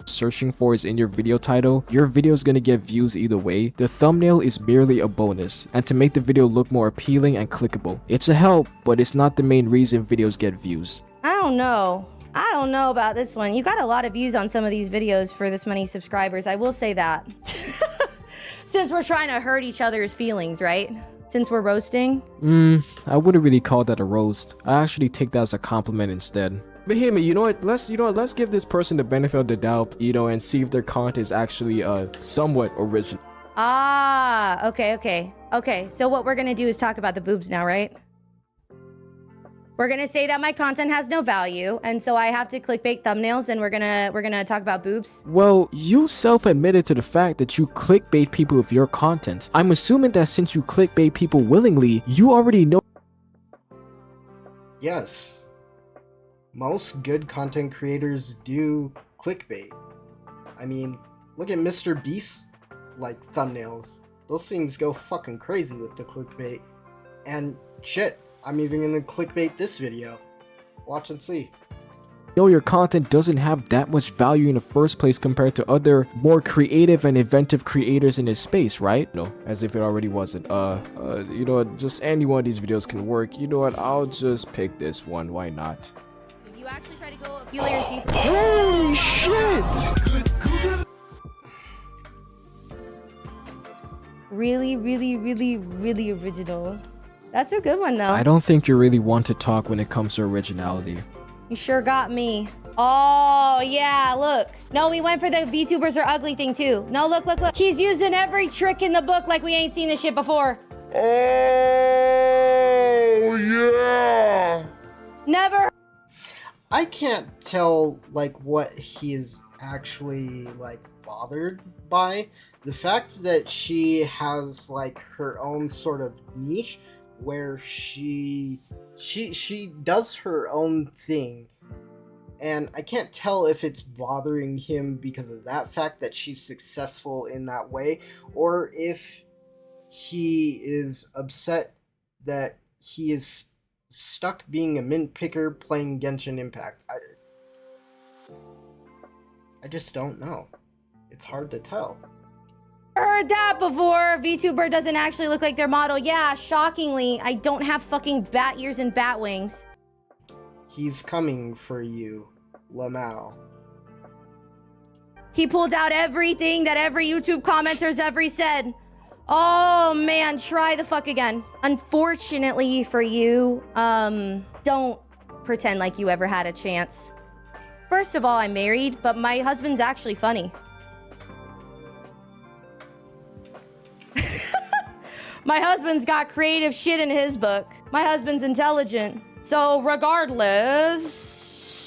searching for is in your video title, your video is gonna get views either way. The thumbnail is merely a bonus, and to make the video look more appealing and clickable. It's a help, but it's not the main reason videos get views. I don't know about this one. You got a lot of views on some of these videos for this many subscribers. I will say that. Since we're trying to hurt each other's feelings, right? Since we're roasting. I wouldn't really call that a roast. I actually take that as a compliment instead. But hear me, let's give this person the benefit of the doubt, and see if their content is actually somewhat original. Ah, okay. So what we're gonna do is talk about the boobs now, right? We're gonna say that my content has no value, and so I have to clickbait thumbnails, and we're gonna talk about boobs. Well, you self-admitted to the fact that you clickbait people with your content. I'm assuming that since you clickbait people willingly, you already know. Yes. Most good content creators do clickbait. I mean, look at Mr. Beast, like, thumbnails. Those things go fucking crazy with the clickbait. And shit, I'm even gonna clickbait this video. Watch and see. Know your content doesn't have that much value in the first place compared to other more creative and inventive creators in this space, right? No, as if it already wasn't. You know what, just any one of these videos can work. You know what, I'll just pick this one, why not? You actually try to go a few layers deeper. Holy shit! Really, really, really, really original. That's a good one, though. I don't think you really want to talk when it comes to originality. You sure got me. Oh, yeah, look. No, we went for the VTubers are ugly thing, too. No, look, look, look. He's using every trick in the book like we ain't seen this shit before. Oh, yeah. Never. I can't tell, like, what he is actually, like, bothered by. The fact that she has, like, her own sort of niche where she does her own thing, and I can't tell if it's bothering him because of that fact that she's successful in that way, or if he is upset that he is stuck being a mint picker playing Genshin Impact. I just don't know. It's hard to tell. Heard that before. VTuber doesn't actually look like their model. Yeah, shockingly, I don't have fucking bat ears and bat wings. He's coming for you, Lamau. He pulled out everything that every YouTube commenter's ever said. Oh man, try the fuck again. Unfortunately for you, don't pretend like you ever had a chance. First of all, I'm married, but my husband's actually funny. My husband's got creative shit in his book. My husband's intelligent. So regardless,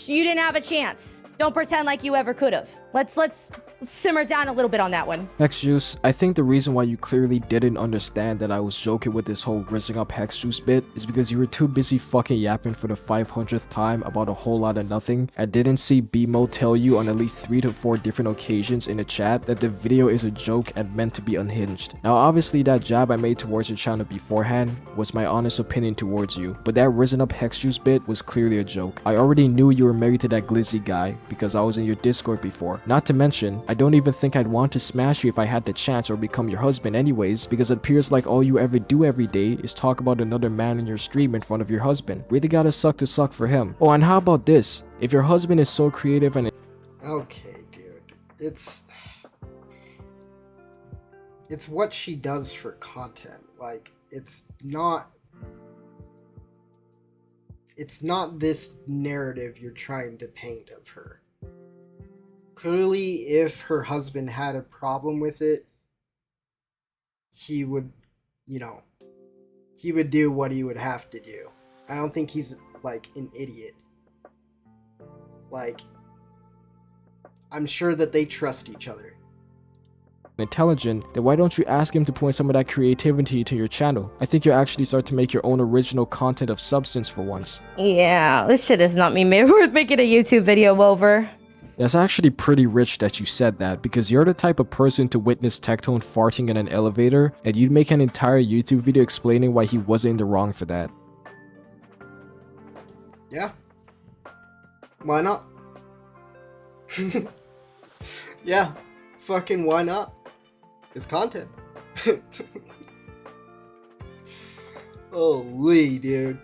you didn't have a chance. Don't pretend like you ever could have. Let's simmer down a little bit on that one. Hex Juice, I think the reason why you clearly didn't understand that I was joking with this whole rising up Hex Juice bit is because you were too busy fucking yapping for the 500th time about a whole lot of nothing and didn't see BMO tell you on at least 3 to 4 different occasions in the chat that the video is a joke and meant to be unhinged. Now obviously that jab I made towards your channel beforehand was my honest opinion towards you, but that risen up Hex Juice bit was clearly a joke. I already knew you were married to that glizzy guy because I was in your Discord before. Not to mention, I don't even think I'd want to smash you if I had the chance or become your husband anyways, because it appears like all you ever do every day is talk about another man in your stream in front of your husband. Really gotta suck to suck for him. Oh, and how about this? If your husband is so creative and Okay, dude. It's what she does for content. Like, it's not this narrative you're trying to paint of her. Clearly, if her husband had a problem with it, he would, he would do what he would have to do. I don't think he's, like, an idiot. Like, I'm sure that they trust each other. intelligent, then why don't you ask him to point some of that creativity to your channel? I think you'll actually start to make your own original content of substance for once. Yeah, this shit is not me worth making a YouTube video over. That's actually pretty rich that you said that, because you're the type of person to witness Tectone farting in an elevator, and you'd make an entire YouTube video explaining why he wasn't in the wrong for that. Yeah. Why not? Yeah. Fucking why not? It's content. Holy, dude.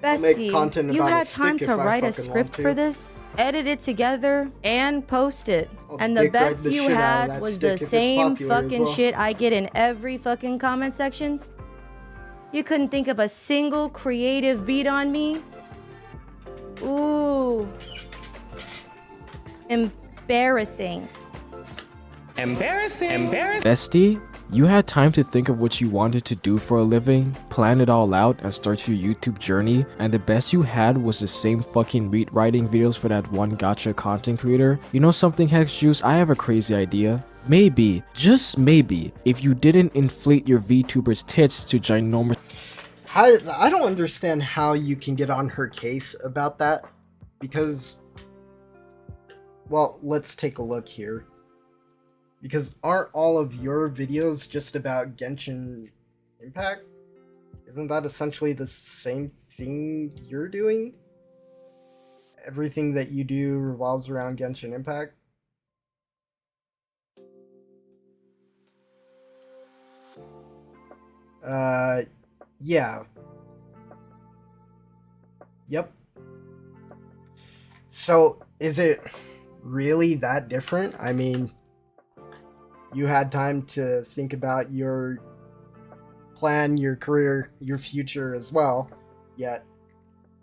Bessie, content you about had a time stick to if I write a fucking script want to. for this, edit it together, and post it. I'll And the dick ride best the you shit out of had that was stick the if it's same popular as fucking well. shit I get in every fucking comment sections. You couldn't think of a single creative beat on me? Ooh. Embarrassing. Bestie, You had time to think of what you wanted to do for a living, plan it all out, and start your YouTube journey, and the best you had was the same fucking writing videos for that one gacha content creator. You know something, Hex Juice? I have a crazy idea. Maybe, just maybe, if you didn't inflate your VTubers tits to ginormous... I don't understand how you can get on her case about that, because, well, let's take a look here. Because aren't all of your videos just about Genshin Impact? Isn't that essentially the same thing you're doing? Everything that you do revolves around Genshin Impact? Yeah. Yep. So, is it really that different? I mean, you had time to think about your plan, your career, your future as well, yet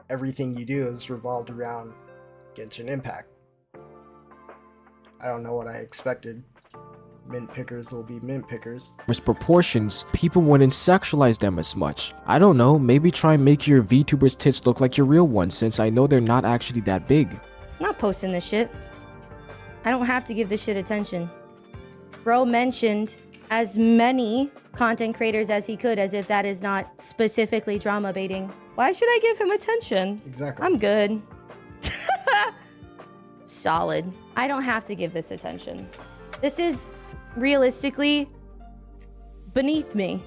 everything you do is revolved around Genshin Impact. I don't know what I expected. Mint pickers will be mint pickers. proportions, people wouldn't sexualize them as much. I don't know, maybe try and make your VTubers tits look like your real ones, since I know they're not actually that big. I'm not posting this shit. I don't have to give this shit attention. Bro mentioned as many content creators as he could, as if that is not specifically drama baiting. Why should I give him attention? Exactly. I'm good. Solid. I don't have to give this attention. This is realistically beneath me.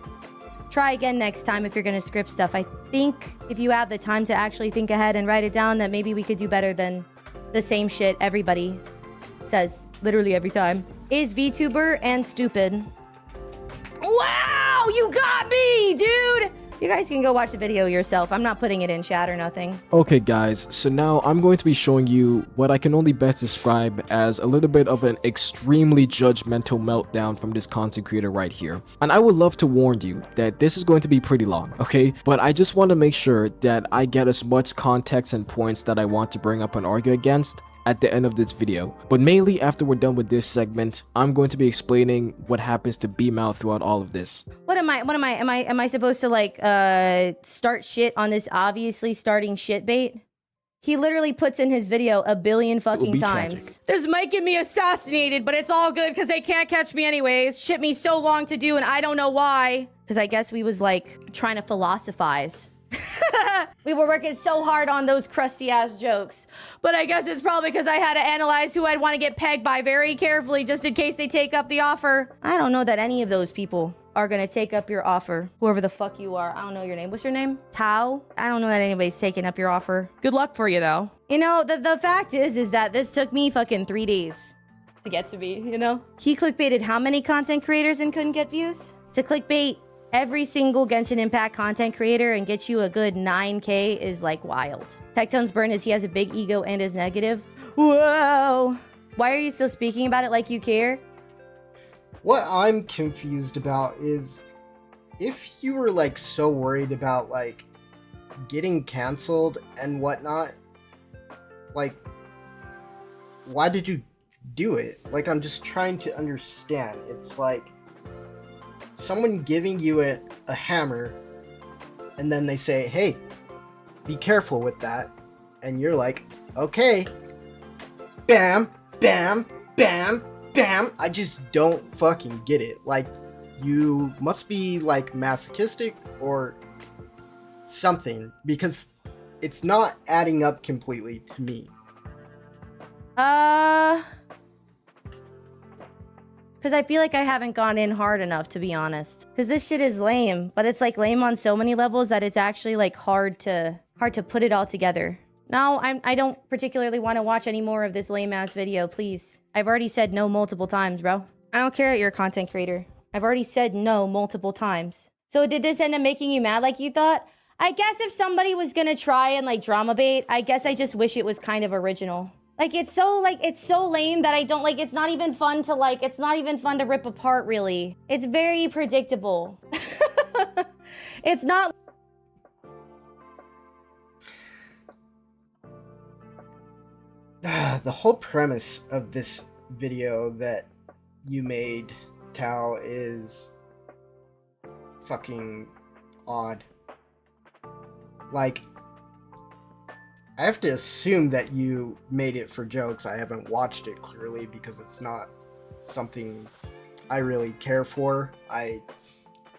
Try again next time if you're gonna script stuff. I think if you have the time to actually think ahead and write it down, that maybe we could do better than the same shit everybody says literally every time. Is VTuber and stupid. Wow, you got me, dude! You guys can go watch the video yourself. I'm not putting it in chat or nothing. Okay guys, so now I'm going to be showing you what I can only best describe as a little bit of an extremely judgmental meltdown from this content creator right here. And I would love to warn you that this is going to be pretty long, okay? But I just want to make sure that I get as much context and points that I want to bring up and argue against at the end of this video. But mainly after we're done with this segment, I'm going to be explaining what happens to B-Mouth throughout all of this. Am I supposed to like start shit on this obviously starting shit bait? He literally puts in his video a billion fucking times. Tragic. This might get me assassinated, but it's all good because they can't catch me anyways. Shit me so long to do and I don't know why. Because I guess we was like trying to philosophize. We were working so hard on those crusty ass jokes. But I guess it's probably because I had to analyze who I'd want to get pegged by very carefully just in case they take up the offer. I don't know that any of those people are gonna take up your offer. Whoever the fuck you are. I don't know your name. What's your name? Tao? I don't know that anybody's taking up your offer. Good luck for you though. You know, the fact is that this took me fucking 3 days to get to me, you know? He clickbaited how many content creators and couldn't get views? To clickbait every single Genshin Impact content creator and get you a good 9K is like wild. Tectone's burn is he has a big ego and is negative. Whoa. Why are you still speaking about it like you care? What I'm confused about is if you were like so worried about like getting canceled and whatnot, like why did you do it? Like I'm just trying to understand. It's like someone giving you a hammer and then they say, hey, be careful with that. And you're like, okay. Bam, bam, bam, bam. I just don't fucking get it. Like, you must be like masochistic or something because it's not adding up completely to me. Because I feel like I haven't gone in hard enough, to be honest. Because this shit is lame, but it's like lame on so many levels that it's actually like hard to put it all together. No, I don't particularly want to watch any more of this lame ass video, please. I've already said no multiple times, bro. I don't care that you're a content creator. I've already said no multiple times. So did this end up making you mad like you thought? I guess if somebody was gonna try and like drama bait, I guess I just wish it was kind of original. Like it's so lame that I don't like, it's not even fun to rip apart really. It's very predictable. It's not. The whole premise of this video that you made, Tao, is fucking odd. Like, I have to assume that you made it for jokes. I haven't watched it clearly because it's not something I really care for. I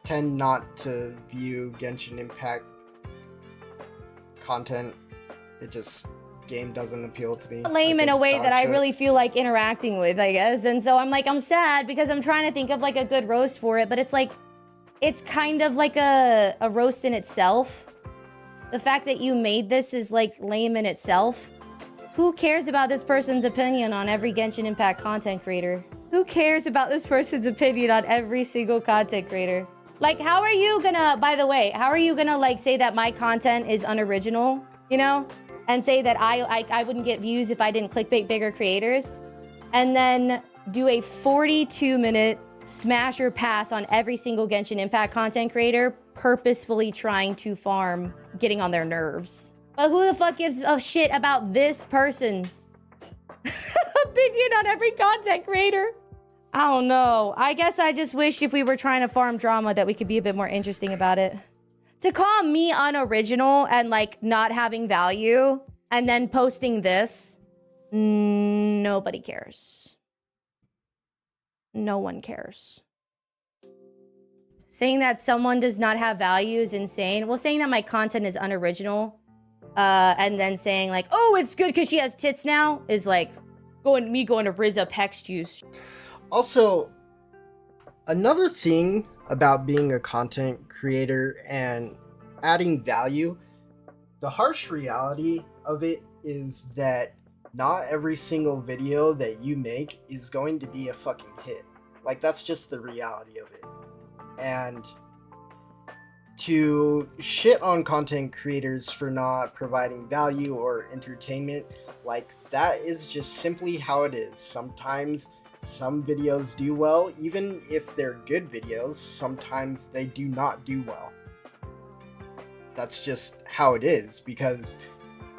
tend not to view Genshin Impact content. It just, game doesn't appeal to me. Lame in a way that I really feel like interacting with, I guess. And so I'm sad because I'm trying to think of like a good roast for it, but it's like, it's kind of like a roast in itself. The fact that you made this is like lame in itself. Who cares about this person's opinion on every Genshin Impact content creator? Who cares about this person's opinion on every single content creator? Like, how are you gonna, by the way, how are you gonna like say that my content is unoriginal, you know? And say that I wouldn't get views if I didn't clickbait bigger creators? And then do a 42-minute smash or pass on every single Genshin Impact content creator purposefully trying to farm, getting on their nerves. But who the fuck gives a shit about this person's opinion on every content creator? I don't know. I guess I just wish if we were trying to farm drama that we could be a bit more interesting about it. To call me unoriginal and like not having value and then posting this, nobody cares. No one cares. Saying that someone does not have value is insane. Well, saying that my content is unoriginal, and then saying like, oh, it's good because she has tits now, is like going to Riz up hex juice. Also, another thing about being a content creator and adding value, the harsh reality of it is that not every single video that you make is going to be a fucking hit. Like, that's just the reality of it. And to shit on content creators for not providing value or entertainment, like, that is just simply how it is. Sometimes some videos do well, even if they're good videos, sometimes they do not do well. That's just how it is, because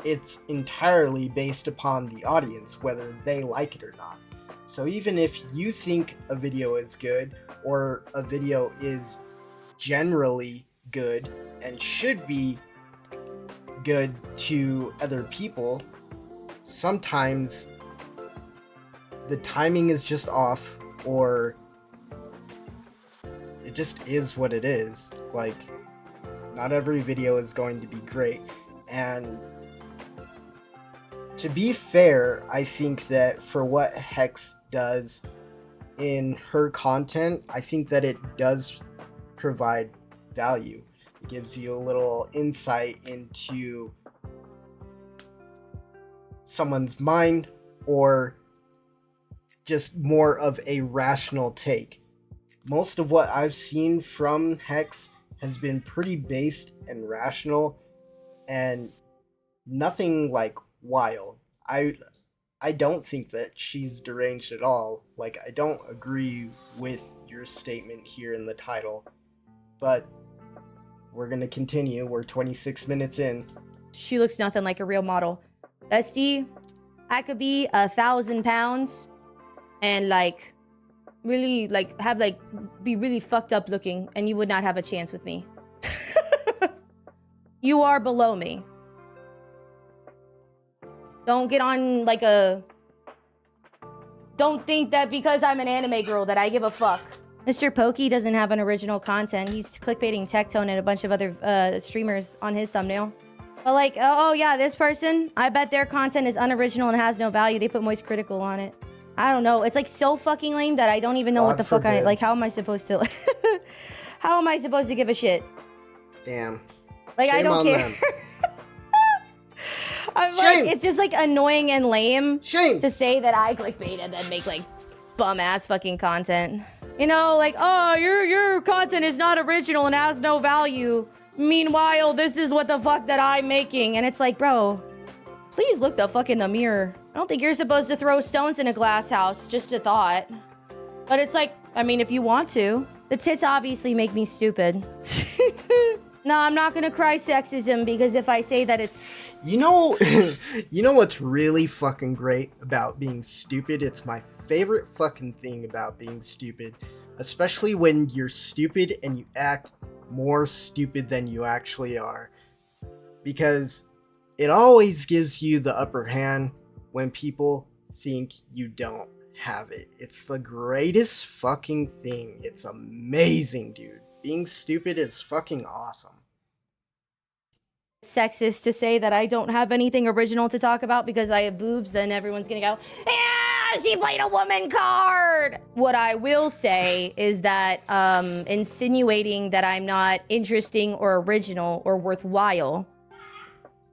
it's entirely based upon the audience, whether they like it or not. So even if you think a video is good, or a video is generally good and should be good to other people, sometimes the timing is just off, or it just is what it is. Like, not every video is going to be great. And to be fair, I think that for what Hex does in her content, I think that it does provide value. It gives you a little insight into someone's mind, or just more of a rational take. Most of what I've seen from Hex has been pretty based and rational, and nothing like wild. I don't think that she's deranged at all. Like, I don't agree with your statement here in the title, but we're gonna continue. We're 26 minutes in. She looks nothing like a real model. Bestie, I could be 1,000 pounds and like really like have like be really fucked up looking, and you would not have a chance with me. You are below me. Don't get on like a... Don't think that because I'm an anime girl that I give a fuck. Mr. Pokey doesn't have an original content. He's clickbaiting Tectone and a bunch of other streamers on his thumbnail. But like, oh yeah, this person, I bet their content is unoriginal and has no value. They put Moist Critical on it. I don't know. It's like so fucking lame that I don't even know what the fuck like, how am I supposed to... how am I supposed to give a shit? Damn. Like, Shame I don't care. I'm like, it's just like annoying and lame to say that I clickbait and then make like bum ass fucking content. You know, like, oh, your content is not original and has no value. Meanwhile, this is what the fuck that I'm making. And it's like, bro, please look the fuck in the mirror. I don't think you're supposed to throw stones in a glass house, just a thought. But it's like, I mean, if you want to. The tits obviously make me stupid. No, I'm not gonna cry sexism, because if I say that it's... You know, you know what's really fucking great about being stupid? It's my favorite fucking thing about being stupid. Especially when you're stupid and you act more stupid than you actually are. Because it always gives you the upper hand when people think you don't have it. It's the greatest fucking thing. It's amazing, dude. Being stupid is fucking awesome. Sexist to say that I don't have anything original to talk about because I have boobs, then everyone's gonna go, yeah, she played a woman card. What I will say is that insinuating that I'm not interesting or original or worthwhile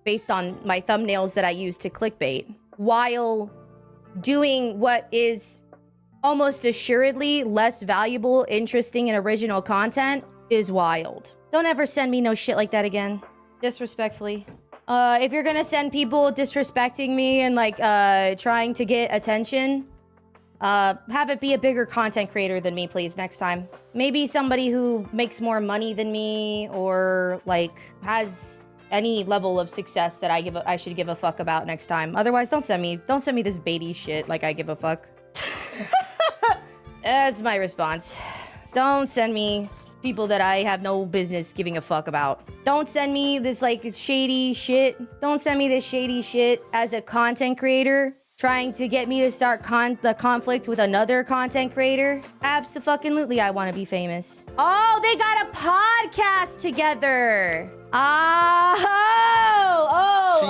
based on my thumbnails that I use to clickbait, while doing what is almost assuredly less valuable, interesting, and original content is wild. Don't ever send me no shit like that again. Disrespectfully. If you're gonna send people disrespecting me and like trying to get attention, have it be a bigger content creator than me, please, next time. Maybe somebody who makes more money than me or like has any level of success that I should give a fuck about next time. Otherwise, don't send me this baity shit like I give a fuck. That's my response. Don't send me people that I have no business giving a fuck about. Don't send me this like shady shit. Don't send me this shady shit as a content creator trying to get me to start the conflict with another content creator. Abso-fucking-lutely, I want to be famous. Oh, they got a podcast together. Oh.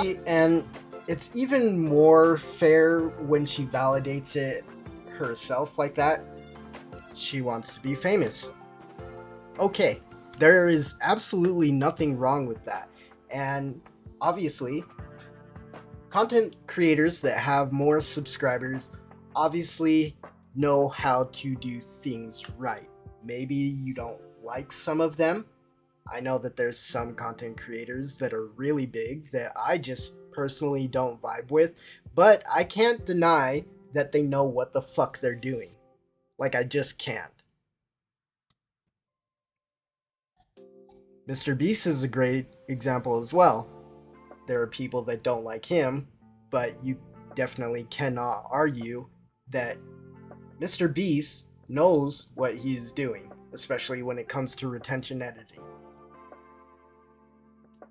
See, and it's even more fair when she validates it herself like that. She wants to be famous. Okay, there is absolutely nothing wrong with that. And obviously, content creators that have more subscribers obviously know how to do things right. Maybe you don't like some of them. I know that there's some content creators that are really big that I just personally don't vibe with, but I can't deny that they know what the fuck they're doing. Like, I just can't. MrBeast is a great example as well. There are people that don't like him, but you definitely cannot argue that MrBeast knows what he is doing, especially when it comes to retention editing.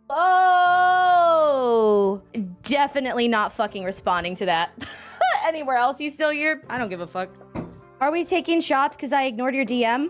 Oh, definitely not fucking responding to that. Anywhere else, you still here? I don't give a fuck. Are we taking shots because I ignored your DM?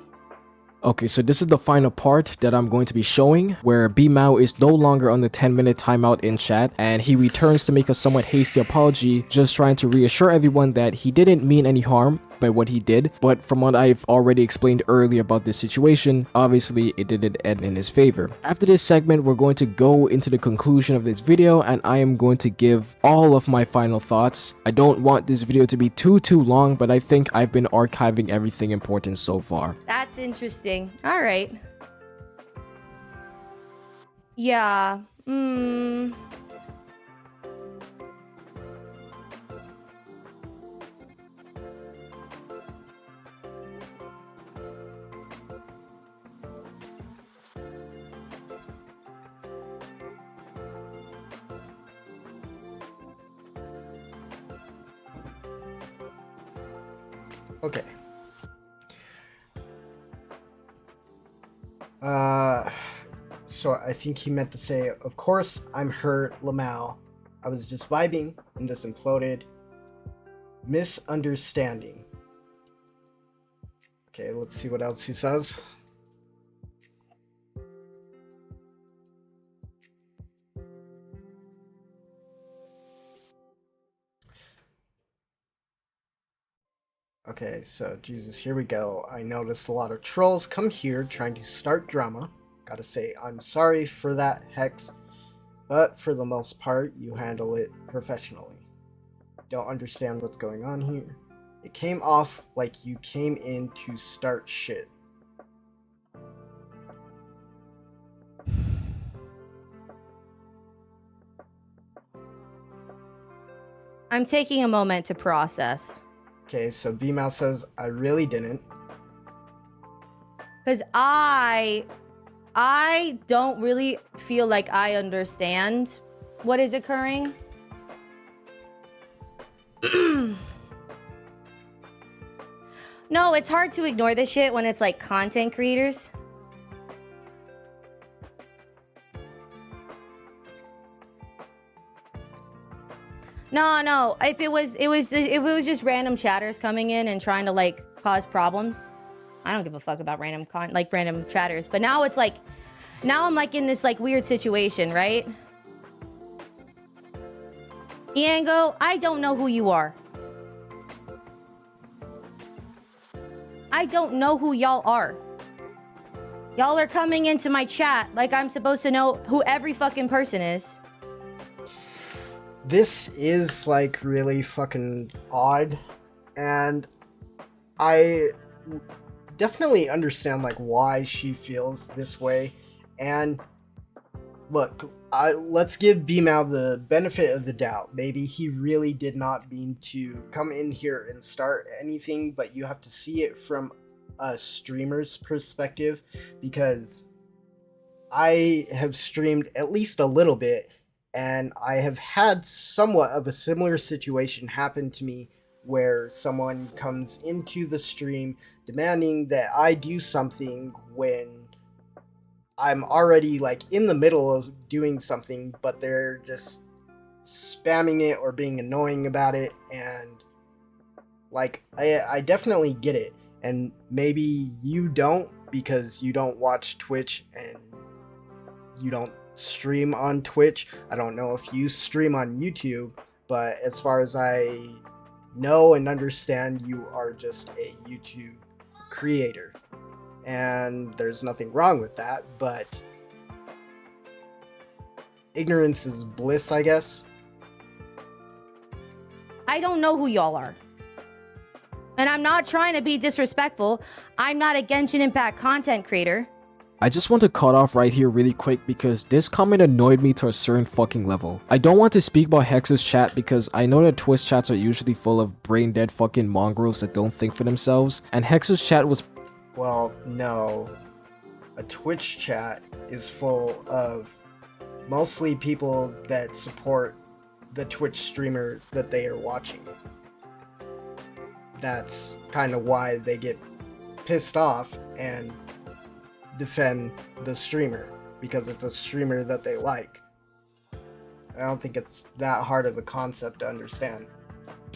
Okay, so this is the final part that I'm going to be showing, where BMao is no longer on the 10-minute timeout in chat, and he returns to make a somewhat hasty apology, just trying to reassure everyone that he didn't mean any harm by what he did. But from what I've already explained earlier about this situation, obviously it didn't end in his favor. After this segment, we're going to go into the conclusion of this video, and I am going to give all of my final thoughts. I don't want this video to be too long, but I think I've been archiving everything important so far. That's interesting. All right. Yeah. Okay. So I think he meant to say, of course, I'm hurt, Lamau. I was just vibing and this imploded. Misunderstanding. Okay, let's see what else he says. Okay, so Jesus, here we go. I noticed a lot of trolls come here trying to start drama. Gotta say, I'm sorry for that, Hex, but for the most part, you handle it professionally. Don't understand what's going on here. It came off like you came in to start shit. I'm taking a moment to process. Okay, so BMao says, I really didn't. Because I don't really feel like I understand what is occurring. No, it's hard to ignore this shit when it's like content creators. No. If it was just random chatters coming in and trying to like cause problems, I don't give a fuck about random chatters. But now it's like, now I'm like in this like weird situation, right? Iango, I don't know who you are. I don't know who y'all are. Y'all are coming into my chat like I'm supposed to know who every fucking person is. This is like really fucking odd, and I definitely understand like why she feels this way. And look, let's give Beamow the benefit of the doubt. Maybe he really did not mean to come in here and start anything, but you have to see it from a streamer's perspective, because I have streamed at least a little bit, and I have had somewhat of a similar situation happen to me where someone comes into the stream demanding that I do something when I'm already like in the middle of doing something, but they're just spamming it or being annoying about it. And like, I definitely get it. And maybe you don't, because you don't watch Twitch and you don't stream on Twitch. I don't know if you stream on YouTube, but as far as I know and understand, you are just a YouTube creator. And there's nothing wrong with that, but ignorance is bliss, I guess. I don't know who y'all are. And I'm not trying to be disrespectful. I'm not a Genshin Impact content creator. I just want to cut off right here really quick because this comment annoyed me to a certain fucking level. I don't want to speak about Hex's chat because I know that Twitch chats are usually full of brain dead fucking mongrels that don't think for themselves, and Hex's chat was... Well, no. A Twitch chat is full of mostly people that support the Twitch streamer that they are watching. That's kind of why they get pissed off and defend the streamer, because it's a streamer that they like. I don't think it's that hard of a concept to understand.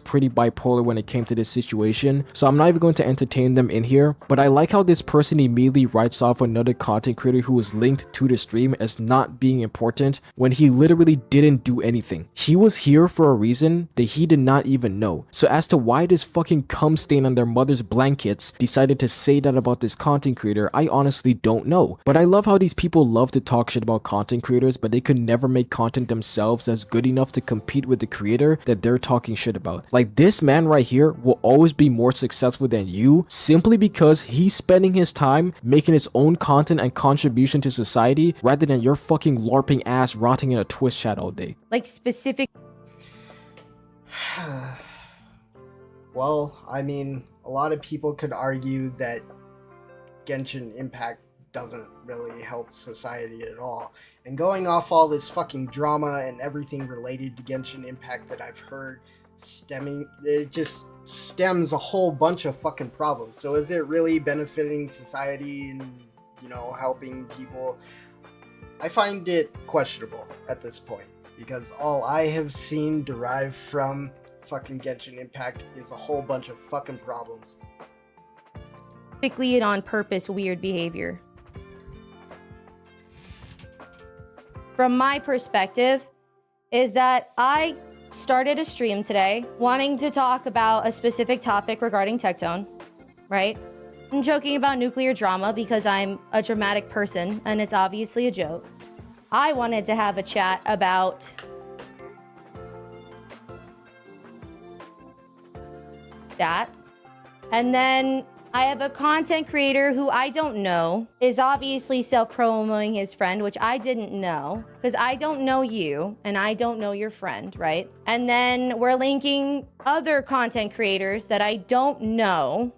Pretty bipolar when it came to this situation, so I'm not even going to entertain them in here. But I like how this person immediately writes off another content creator who was linked to the stream as not being important when he literally didn't do anything. He was here for a reason that he did not even know. So as to why this fucking cum stain on their mother's blankets decided to say that about this content creator, I honestly don't know. But I love how these people love to talk shit about content creators, but they could never make content themselves as good enough to compete with the creator that they're talking shit about. Like, this man right here will always be more successful than you simply because he's spending his time making his own content and contribution to society rather than your fucking LARPing ass rotting in a Twitch chat all day. Like specific... Well, I mean, a lot of people could argue that Genshin Impact doesn't really help society at all. And going off all this fucking drama and everything related to Genshin Impact that I've heard, it just stems a whole bunch of fucking problems. So is it really benefiting society and, you know, helping people? I find it questionable at this point, because all I have seen derived from fucking Genshin Impact is a whole bunch of fucking problems. Specifically and on purpose weird behavior. From my perspective, is that I started a stream today wanting to talk about a specific topic regarding Tectone, right? I'm joking about nuclear drama because I'm a dramatic person and it's obviously a joke. I wanted to have a chat about that. And then I have a content creator who I don't know is obviously self-promoting his friend, which I didn't know because I don't know you and I don't know your friend, right? And then we're linking other content creators that I don't know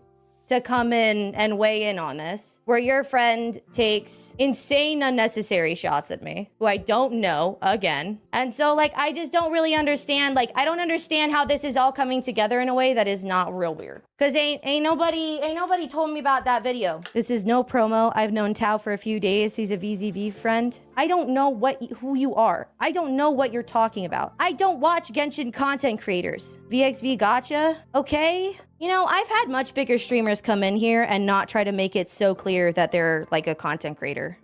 to come in and weigh in on this, where your friend takes insane unnecessary shots at me, who I don't know again. And so like, I just don't really understand. Like, I don't understand how this is all coming together in a way that is not real weird. Cause ain't nobody told me about that video. This is no promo. I've known Tao for a few days. He's a VZV friend. I don't know who you are. I don't know what you're talking about. I don't watch Genshin content creators. VXV Gacha, okay? You know, I've had much bigger streamers come in here and not try to make it so clear that they're like a content creator.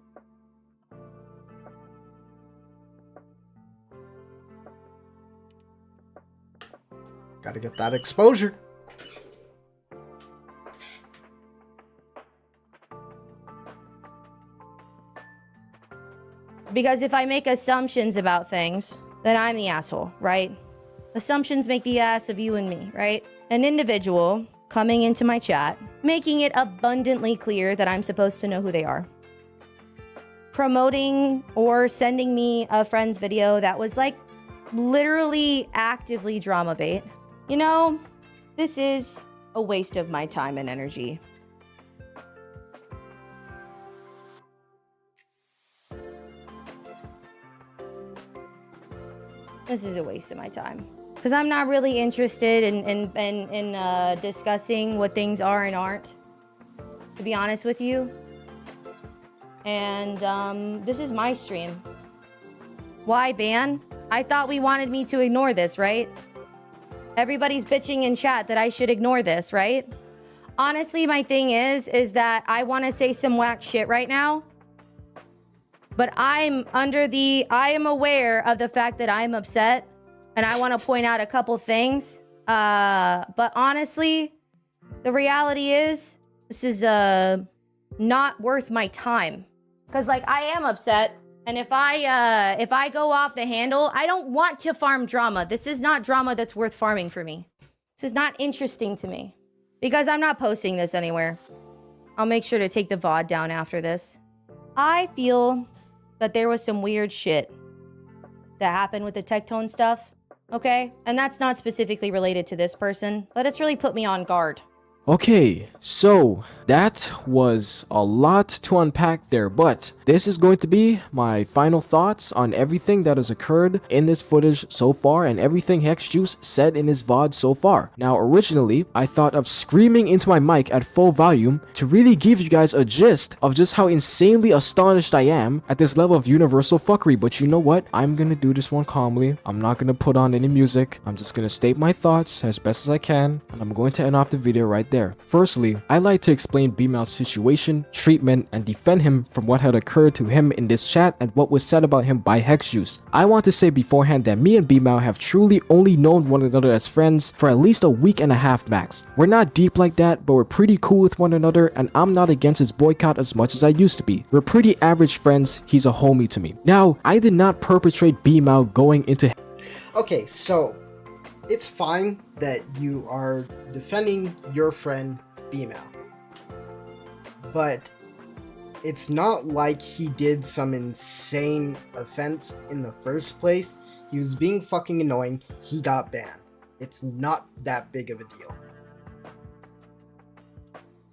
Gotta get that exposure. Because if I make assumptions about things, then I'm the asshole, right? Assumptions make the ass of you and me, right? An individual coming into my chat, making it abundantly clear that I'm supposed to know who they are. Promoting or sending me a friend's video that was like literally actively drama bait. You know, this is a waste of my time and energy. This is a waste of my time. Because I'm not really interested in discussing what things are and aren't, to be honest with you. And this is my stream. Why ban? I thought we wanted me to ignore this, right? Everybody's bitching in chat that I should ignore this, right? Honestly, my thing is that I want to say some whack shit right now. But I am aware of the fact that I'm upset. And I want to point out a couple things. But honestly, the reality is, this is not worth my time. Because like, I am upset. And if I go off the handle, I don't want to farm drama. This is not drama that's worth farming for me. This is not interesting to me. Because I'm not posting this anywhere. I'll make sure to take the VOD down after this. I feel that there was some weird shit that happened with the Tectone stuff. Okay? And that's not specifically related to this person, but it's really put me on guard. Okay, so that was a lot to unpack there, but this is going to be my final thoughts on everything that has occurred in this footage so far and everything HexJuice said in his VOD so far. Now, originally, I thought of screaming into my mic at full volume to really give you guys a gist of just how insanely astonished I am at this level of universal fuckery, but you know what? I'm gonna do this one calmly. I'm not gonna put on any music. I'm just gonna state my thoughts as best as I can, and I'm going to end off the video right there. Firstly, I like to explain B-Mal's situation, treatment, and defend him from what had occurred to him in this chat and what was said about him by HexJuice. I want to say beforehand that me and B-Mal have truly only known one another as friends for at least a week and a half max. We're not deep like that, but we're pretty cool with one another, and I'm not against his boycott as much as I used to be. We're pretty average friends. He's a homie to me. Now, I did not perpetrate B-Mal going into... Okay, so it's fine that you are defending your friend B-Mal, but it's not like he did some insane offense in the first place. He was being fucking annoying. He got banned. It's not that big of a deal.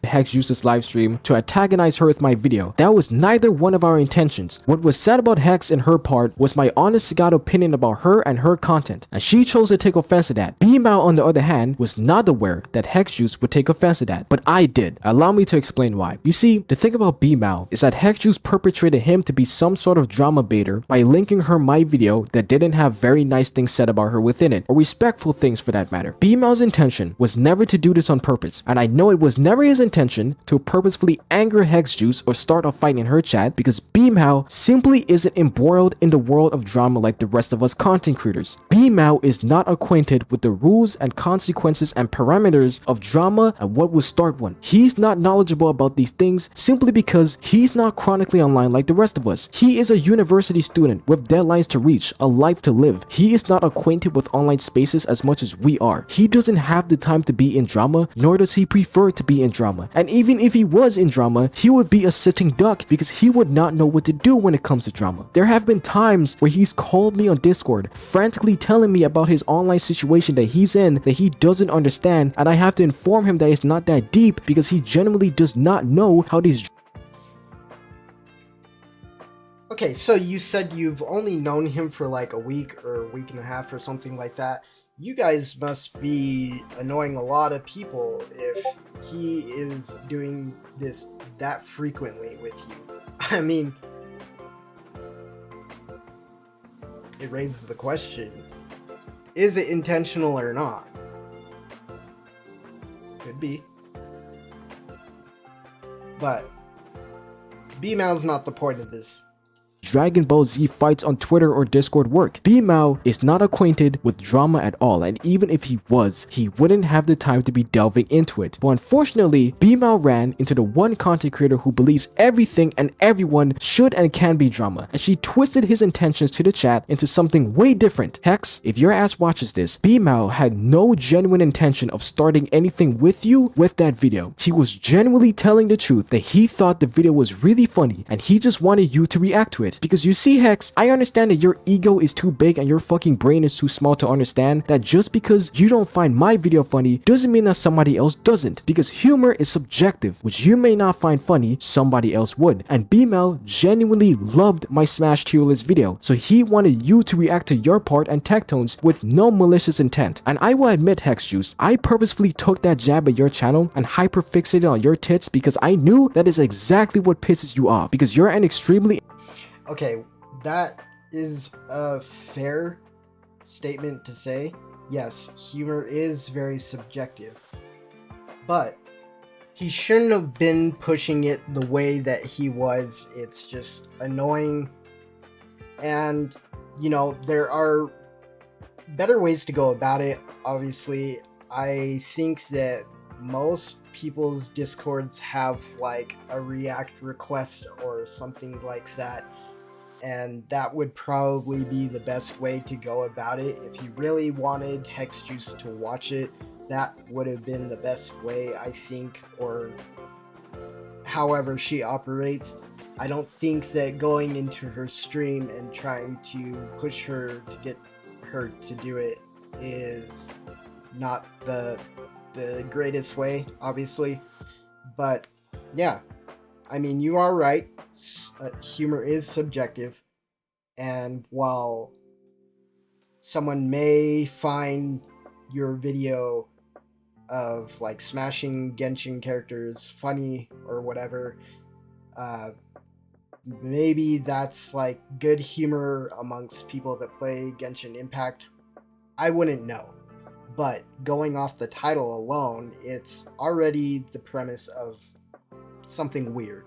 HexJuice's livestream to antagonize her with my video. That was neither one of our intentions. What was said about Hex in her part was my honest to God opinion about her and her content, and she chose to take offense to that. B-Mal, on the other hand, was not aware that HexJuice would take offense to that, but I did. Allow me to explain why. You see, the thing about B-Mal is that HexJuice perpetrated him to be some sort of drama baiter by linking her my video that didn't have very nice things said about her within it, or respectful things for that matter. B-Mal's intention was never to do this on purpose, and I know it was never his intention to purposefully anger HexJuice or start a fight in her chat, because B-Mal simply isn't embroiled in the world of drama like the rest of us content creators. B-Mal is not acquainted with the rules and consequences and parameters of drama and what will start one. He's not knowledgeable about these things simply because he's not chronically online like the rest of us. He is a university student with deadlines to reach, a life to live. He is not acquainted with online spaces as much as we are. He doesn't have the time to be in drama, nor does he prefer to be in drama. And even if he was in drama, he would be a sitting duck because he would not know what to do when it comes to drama. There have been times where he's called me on Discord, frantically telling me about his online situation that he's in that he doesn't understand, and I have to inform him that it's not that deep because he genuinely does not know how these. Okay, so you said you've only known him for like a week or a week and a half or something like that. You guys must be annoying a lot of people if he is doing this that frequently with you. I mean, it raises the question, is it intentional or not? Could be. But B-Mal's not the point of this. Dragon Ball Z fights on Twitter or Discord work. B-Mao is not acquainted with drama at all, and even if he was, he wouldn't have the time to be delving into it. But unfortunately, B-Mao ran into the one content creator who believes everything and everyone should and can be drama, and she twisted his intentions to the chat into something way different. Hex, if your ass watches this, B-Mao had no genuine intention of starting anything with you with that video. He was genuinely telling the truth that he thought the video was really funny, and he just wanted you to react to it. Because you see, Hex, I understand that your ego is too big and your fucking brain is too small to understand that just because you don't find my video funny doesn't mean that somebody else doesn't. Because humor is subjective, which you may not find funny, somebody else would. And B-Mel genuinely loved my Smash tier list video, so he wanted you to react to your part and tech tones with no malicious intent. And I will admit, Hex Juice, I purposefully took that jab at your channel and hyperfixated on your tits because I knew that is exactly what pisses you off, because you're an extremely. Okay, that is a fair statement to say. Yes, humor is very subjective. But he shouldn't have been pushing it the way that he was. It's just annoying. And, you know, there are better ways to go about it, obviously. I think that most people's Discords have like a react request or something like that. And that would probably be the best way to go about it. If you really wanted Hex Juice to watch it, that would have been the best way, I think, or however she operates. I don't think that going into her stream and trying to push her to get her to do it is not the greatest way, obviously. But yeah, I mean, you are right. Humor is subjective, and while someone may find your video of like smashing Genshin characters funny or whatever, maybe that's like good humor amongst people that play Genshin Impact. I wouldn't know, but going off the title alone, it's already the premise of something weird.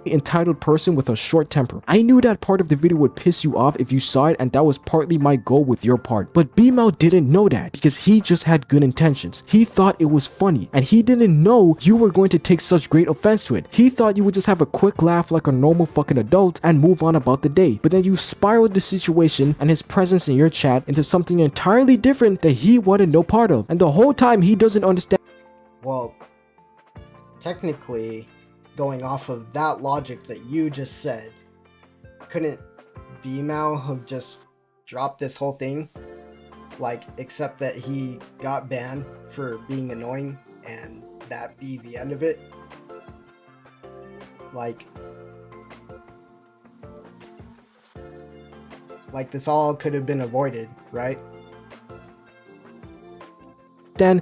Entitled person with a short temper. I knew that part of the video would piss you off if you saw it, and that was partly my goal with your part. But B-Mao didn't know that because he just had good intentions. He thought it was funny, and he didn't know you were going to take such great offense to it. He thought you would just have a quick laugh like a normal fucking adult and move on about the day. But then you spiraled the situation and his presence in your chat into something entirely different that he wanted no part of. And the whole time he doesn't understand. Well, technically, going off of that logic that you just said, couldn't B-Mao have just dropped this whole thing? Like, except that he got banned for being annoying and that be the end of it? Like this all could have been avoided, right?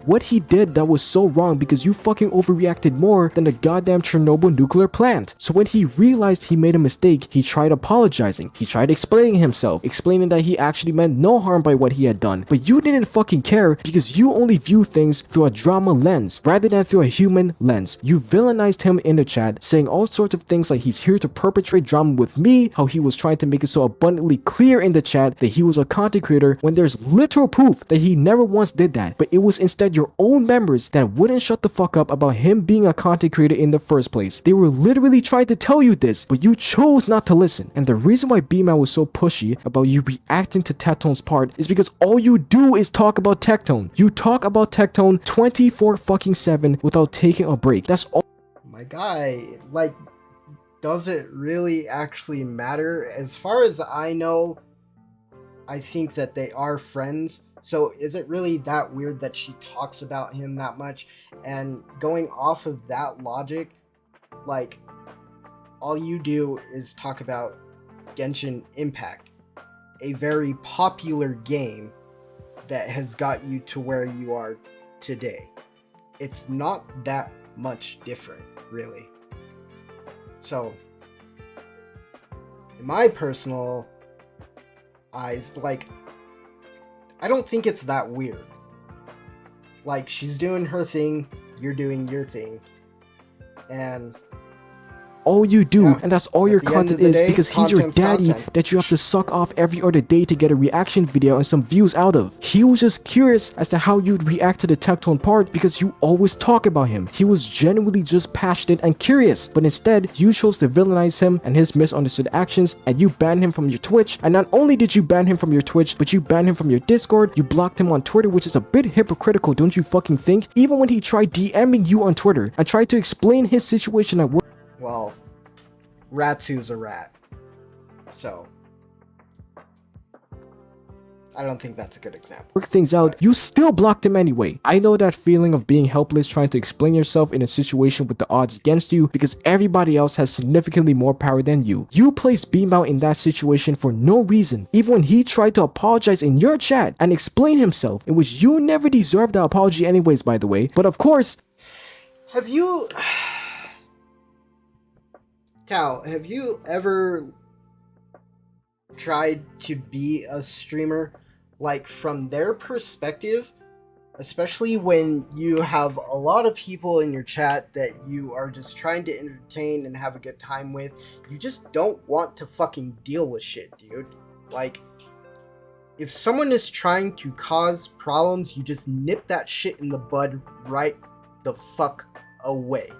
What he did that was so wrong because you fucking overreacted more than the goddamn Chernobyl nuclear plant. So when he realized he made a mistake, he tried apologizing. He tried explaining himself, explaining that he actually meant no harm by what he had done. But you didn't fucking care because you only view things through a drama lens rather than through a human lens. You villainized him in the chat, saying all sorts of things like he's here to perpetrate drama with me, how he was trying to make it so abundantly clear in the chat that he was a content creator when there's literal proof that he never once did that. But it was instead your own members that wouldn't shut the fuck up about him being a content creator in the first place. They were literally trying to tell you this, but you chose not to listen. And the reason why B-Man was so pushy about you reacting to Tectone's part is because all you do is talk about Tectone. You talk about Tectone 24/7 without taking a break. That's all. My guy, like, does it really actually matter? As far as I know, I think that they are friends. So is it really that weird that she talks about him that much? And going off of that logic, like, all you do is talk about Genshin Impact, a very popular game that has got you to where you are today. It's not that much different, really. So, in my personal eyes, like, I don't think it's that weird. Like, she's doing her thing, you're doing your thing, and all you do, yeah, and that's all at your the end content of the is, day, because he's your content's daddy content. that you have to suck off every other day to get a reaction video and some views out of. He was just curious as to how you'd react to the Tectone part because you always talk about him. He was genuinely just passionate and curious, but instead you chose to villainize him and his misunderstood actions, and you banned him from your Twitch. And not only did you ban him from your Twitch, but you banned him from your Discord, you blocked him on Twitter, which is a bit hypocritical, don't you fucking think? Even when he tried DMing you on Twitter and tried to explain his situation at work, well, Ratsu's a rat. So, I don't think that's a good example. work things out, you still blocked him anyway. I know that feeling of being helpless trying to explain yourself in a situation with the odds against you because everybody else has significantly more power than you. You placed Beamout in that situation for no reason, even when he tried to apologize in your chat and explain himself, in which you never deserved the apology anyways, by the way. But of course, Have you... Tao, have you ever tried to be a streamer, like, from their perspective, especially when you have a lot of people in your chat that you are just trying to entertain and have a good time with? You just don't want to fucking deal with shit, dude. Like, if someone is trying to cause problems, you just nip that shit in the bud right the fuck away.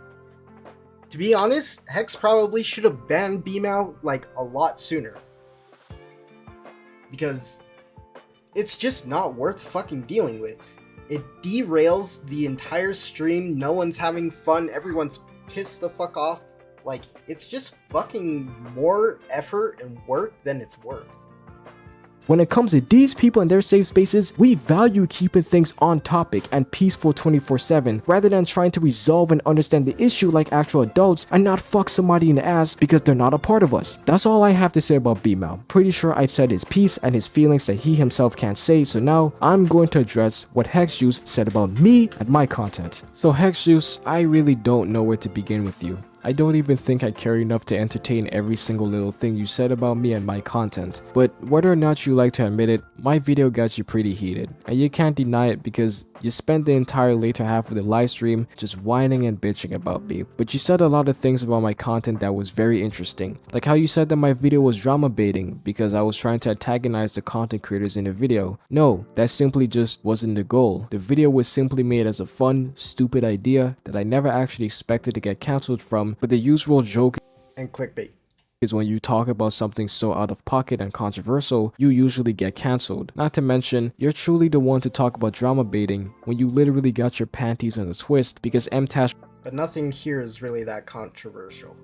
To be honest, Hex probably should have banned Beamout like a lot sooner. Because it's just not worth fucking dealing with. It derails the entire stream, no one's having fun, everyone's pissed the fuck off. Like, it's just fucking more effort and work than it's worth. when it comes to these people and their safe spaces, we value keeping things on topic and peaceful 24/7 rather than trying to resolve and understand the issue like actual adults and not fuck somebody in the ass because they're not a part of us. That's all I have to say about Beamout. Pretty sure I've said his piece and his feelings that he himself can't say, so now I'm going to address what HexJuice said about me and my content. So HexJuice, I really don't know where to begin with you. I don't even think I care enough to entertain every single little thing you said about me and my content. But whether or not you like to admit it, my video got you pretty heated. And you can't deny it because you spent the entire later half of the live stream just whining and bitching about me. But you said a lot of things about my content that was very interesting. Like how you said that my video was drama baiting because I was trying to antagonize the content creators in the video. No, that simply just wasn't the goal. The video was simply made as a fun, stupid idea that I never actually expected to get cancelled from. But the usual joke And clickbait. is when you talk about something so out of pocket and controversial, you usually get cancelled. Not to mention, you're truly the one to talk about drama baiting when you literally got your panties in a twist because MTash But nothing here is really that controversial.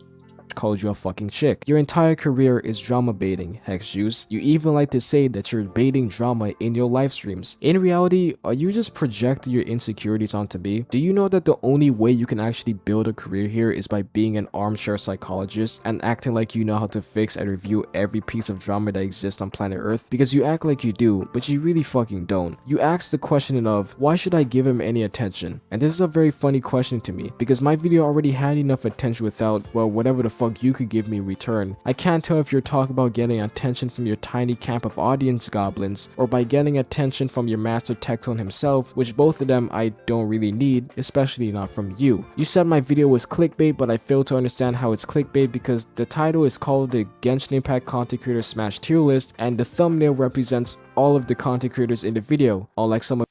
called you a fucking chick. Your entire career is drama baiting, HexJuice. You even like to say that you're baiting drama in your live streams. In reality, are you just projecting your insecurities onto me? Do you know that the only way you can actually build a career here is by being an armchair psychologist and acting like you know how to fix and review every piece of drama that exists on planet Earth? Because you act like you do, but you really fucking don't. You ask the question of, why should I give him any attention? And this is a very funny question to me, because my video already had enough attention without, well, whatever the fuck you could give me in return. I can't tell if you're talking about getting attention from your tiny camp of audience goblins, or by getting attention from your master Tectone himself, which both of them I don't really need, especially not from you. You said my video was clickbait, but I fail to understand how it's clickbait because the title is called the Genshin Impact Content Creator Smash Tier List, and the thumbnail represents all of the content creators in the video, unlike some of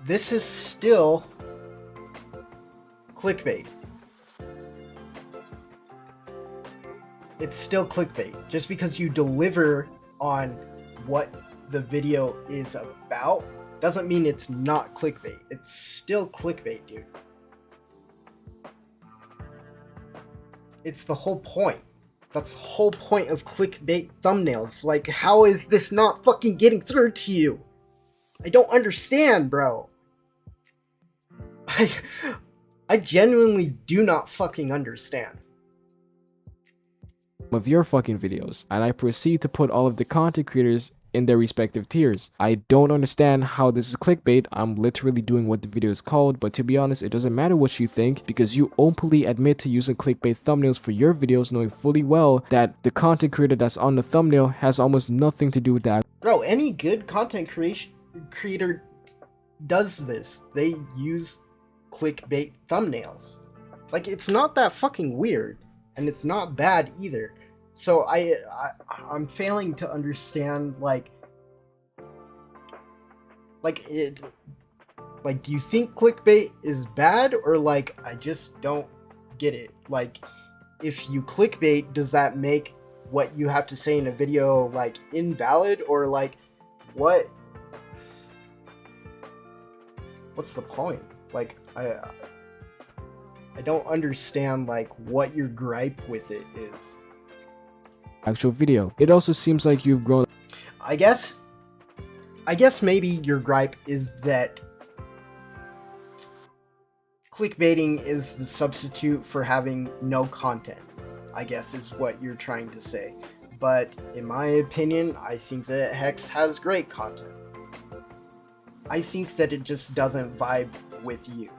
This is still clickbait. It's still clickbait. Just because you deliver on what the video is about doesn't mean it's not clickbait. It's still clickbait, dude. It's the whole point. That's the whole point of clickbait thumbnails. Like, how is this not fucking getting through to you? I don't understand, bro. I genuinely do not fucking understand. Of your fucking videos, and I proceed to put all of the content creators in their respective tiers. I don't understand how this is clickbait. I'm literally doing what the video is called, but to be honest, it doesn't matter what you think because you openly admit to using clickbait thumbnails for your videos, knowing fully well that the content creator that's on the thumbnail has almost nothing to do with that. Bro, any good content creator does this. They use clickbait thumbnails. Like, it's not that fucking weird, and it's not bad either. So I'm failing to understand, like do you think clickbait is bad, or like, I just don't get it. Like, if you clickbait, does that make what you have to say in a video like invalid, or like what's the point? Like, I don't understand like what your gripe with it is. Actual video. It also seems like you've grown. I guess maybe your gripe is that clickbaiting is the substitute for having no content, I guess is what you're trying to say. But in my opinion, I think that Hex has great content. I think that it just doesn't vibe with you.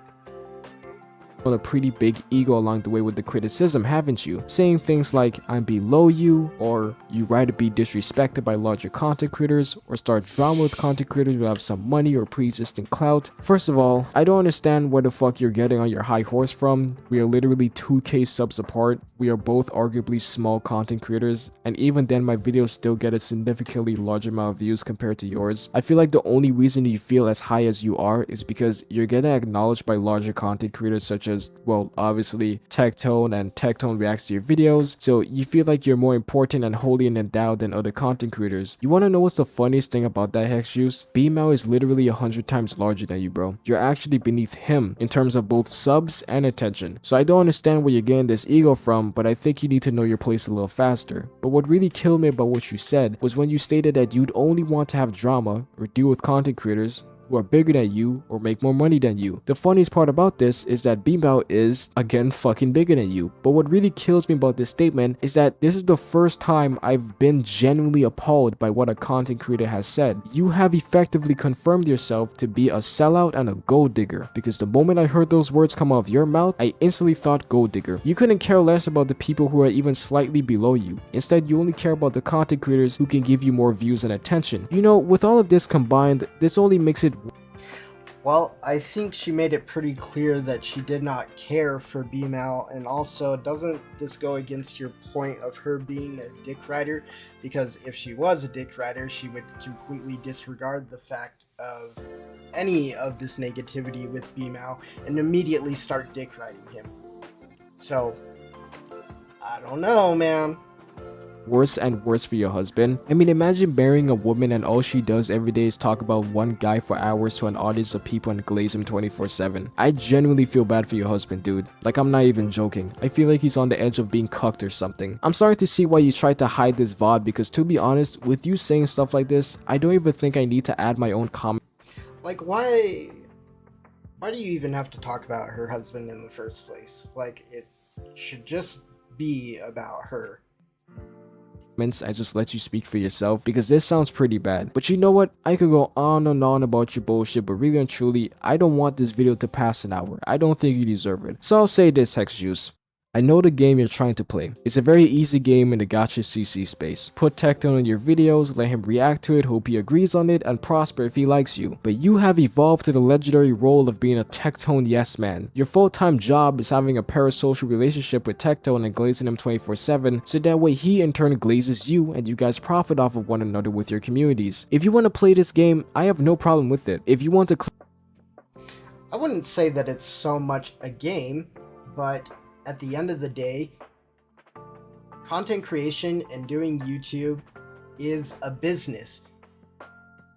A pretty big ego along the way with the criticism, haven't you? Saying things like, I'm below you, or you rather be disrespected by larger content creators, or start drama with content creators who have some money or pre-existing clout. First of all, I don't understand where the fuck you're getting on your high horse from. We are literally 2K subs apart. We are both arguably small content creators, and even then my videos still get a significantly larger amount of views compared to yours. I feel like the only reason you feel as high as you are is because you're getting acknowledged by larger content creators such as, well, obviously Tectone, and Tectone reacts to your videos, so you feel like you're more important and holy and endowed than other content creators. You wanna know what's the funniest thing about that, Hex Juice? BMAO is literally 100 times larger than you, bro. You're actually beneath him in terms of both subs and attention. So I don't understand where you're getting this ego from, but I think you need to know your place a little faster. But what really killed me about what you said was when you stated that you'd only want to have drama or deal with content creators who are bigger than you or make more money than you. The funniest part about this is that Beanbao is, again, fucking bigger than you. But what really kills me about this statement is that this is the first time I've been genuinely appalled by what a content creator has said. You have effectively confirmed yourself to be a sellout and a gold digger, because the moment I heard those words come out of your mouth, I instantly thought gold digger. You couldn't care less about the people who are even slightly below you. Instead, you only care about the content creators who can give you more views and attention. You know, with all of this combined, this only makes it. Well, I think she made it pretty clear that she did not care for BMAO, and also, doesn't this go against your point of her being a dick rider? Because if she was a dick rider, she would completely disregard the fact of any of this negativity with BMAO and immediately start dick riding him. So, I don't know, man. Worse and worse for your husband. I mean, imagine marrying a woman and all she does every day is talk about one guy for hours to an audience of people and glaze him 24/7. I genuinely feel bad for your husband, dude. Like, I'm not even joking. I feel like he's on the edge of being cucked or something. I'm starting to see why you tried to hide this VOD, because to be honest, with you saying stuff like this, I don't even think I need to add my own comment. Like, why do you even have to talk about her husband in the first place? Like, it should just be about her. I just let you speak for yourself, because this sounds pretty bad. But you know what? I could go on and on about your bullshit, but really and truly, I don't want this video to pass an hour. I don't think you deserve it. So I'll say this, Hex Juice. I know the game you're trying to play. It's a very easy game in the Gacha CC space. Put Tectone in your videos, let him react to it, hope he agrees on it, and prosper if he likes you. But you have evolved to the legendary role of being a Tectone yes man. Your full-time job is having a parasocial relationship with Tectone and glazing him 24/7, so that way he in turn glazes you and you guys profit off of one another with your communities. If you want to play this game, I have no problem with it. If you want to I wouldn't say that it's so much a game, but at the end of the day, content creation and doing YouTube is a business.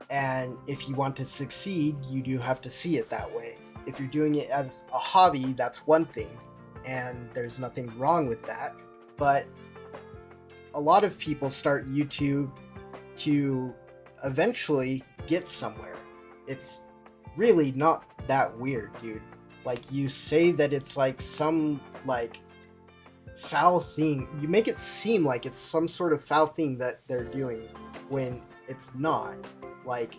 And if you want to succeed, you do have to see it that way. If you're doing it as a hobby, that's one thing. and there's nothing wrong with that. But a lot of people start YouTube to eventually get somewhere. It's really not that weird, dude. Like, you say that it's like some like foul thing. You make it seem like it's some sort of foul thing that they're doing when it's not. Like,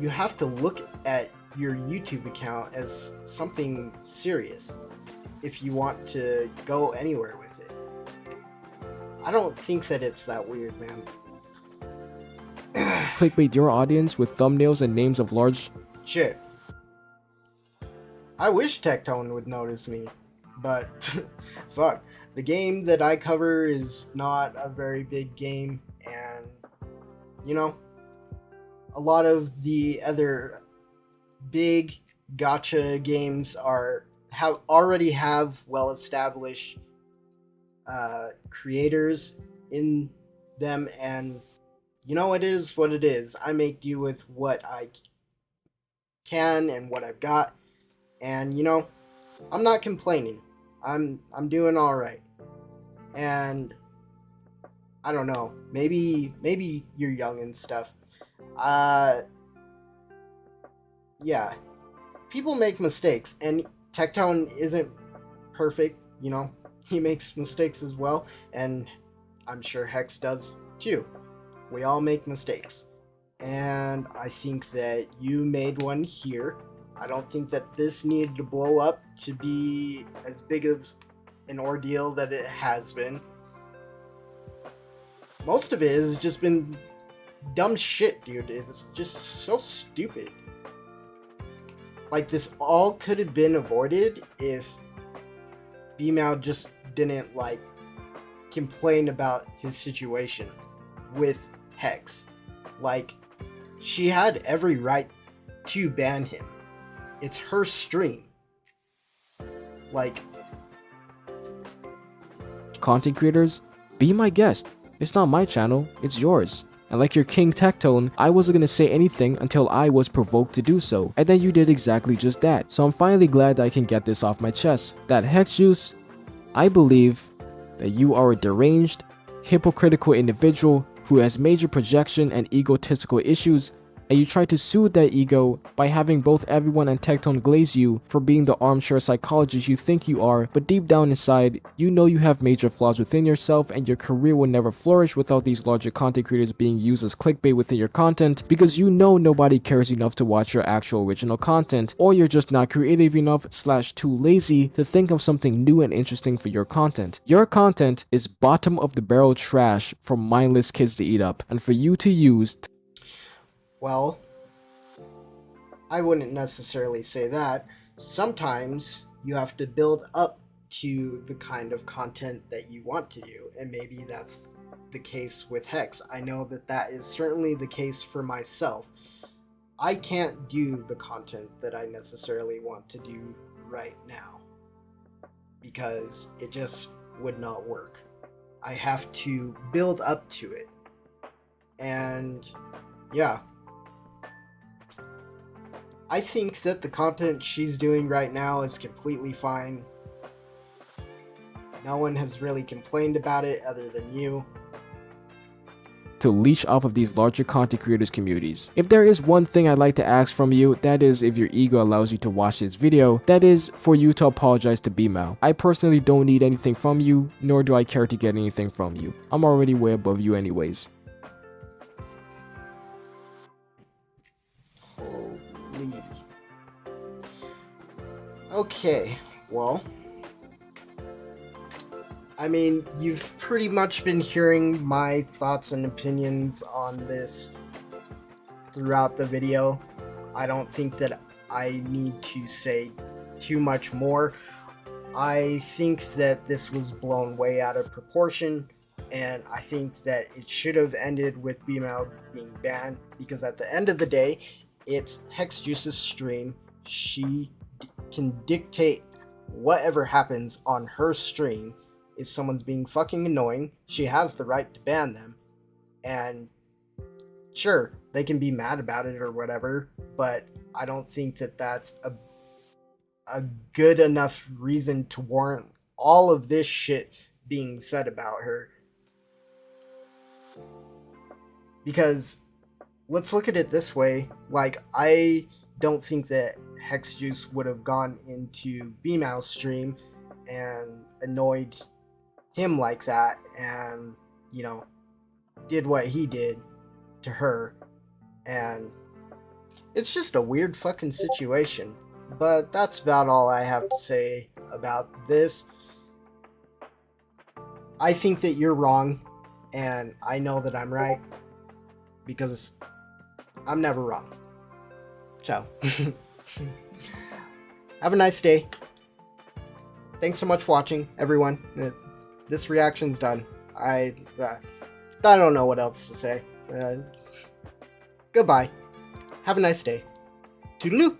you have to look at your YouTube account as something serious if you want to go anywhere with it. I don't think that it's that weird, man. Clickbait your audience with thumbnails and names of large... Shit. I wish Tectone would notice me, but fuck. The game that I cover is not a very big game, and you know, a lot of the other big gacha games already have well-established creators in them, and you know, it is what it is. I make do with what I can and what I've got, and you know, I'm not complaining. I'm doing all right. And I don't know, maybe you're young and stuff. Yeah, people make mistakes, and Tectone isn't perfect, you know. He makes mistakes as well, and I'm sure Hex does too. We all make mistakes, and I think that you made one here. I don't think that this needed to blow up to be as big of an ordeal that it has been. Most of it has just been dumb shit, dude. It's just so stupid. Like, this all could have been avoided if B-Mao just didn't, like, complain about his situation with Hex. Like, she had every right to ban him. It's her stream. Like, content creators, be my guest. It's not my channel, it's yours. And like your King Tectone, I wasn't gonna say anything until I was provoked to do so. And then you did exactly just that. So I'm finally glad that I can get this off my chest. That Hex Juice, I believe that you are a deranged, hypocritical individual who has major projection and egotistical issues, and you try to soothe that ego by having both everyone and Tectone glaze you for being the armchair psychologist you think you are, but deep down inside, you know you have major flaws within yourself and your career will never flourish without these larger content creators being used as clickbait within your content, because you know nobody cares enough to watch your actual original content, or you're just not creative enough / too lazy to think of something new and interesting for your content. Your content is bottom of the barrel trash for mindless kids to eat up, and for you to use well, I wouldn't necessarily say that. Sometimes you have to build up to the kind of content that you want to do, and maybe that's the case with Hex. I know that that is certainly the case for myself. I can't do the content that I necessarily want to do right now because it just would not work. I have to build up to it. And yeah, I think that the content she's doing right now is completely fine. No one has really complained about it other than you. To leech off of these larger content creators communities. If there is one thing I'd like to ask from you, that is if your ego allows you to watch this video, that is for you to apologize to B-Mao. I personally don't need anything from you, nor do I care to get anything from you. I'm already way above you anyways. Holy. Okay, well, I mean, you've pretty much been hearing my thoughts and opinions on this throughout the video. I don't think that I need to say too much more. I think that this was blown way out of proportion, and I think that it should have ended with B-Mao being banned, because at the end of the day, it's Hex Juice's stream. She can dictate whatever happens on her stream. If someone's being fucking annoying, she has the right to ban them. And sure, they can be mad about it or whatever, but I don't think that that's a good enough reason to warrant all of this shit being said about her. Because let's look at it this way. Like, I don't think that Hexjuice would have gone into B-Mouse stream and annoyed him like that and, you know, did what he did to her. And it's just a weird fucking situation. But that's about all I have to say about this. I think that you're wrong, and I know that I'm right, because I'm never wrong. So, have a nice day. Thanks so much for watching, everyone. This reaction's done. I don't know what else to say. Goodbye. Have a nice day. Toodaloo.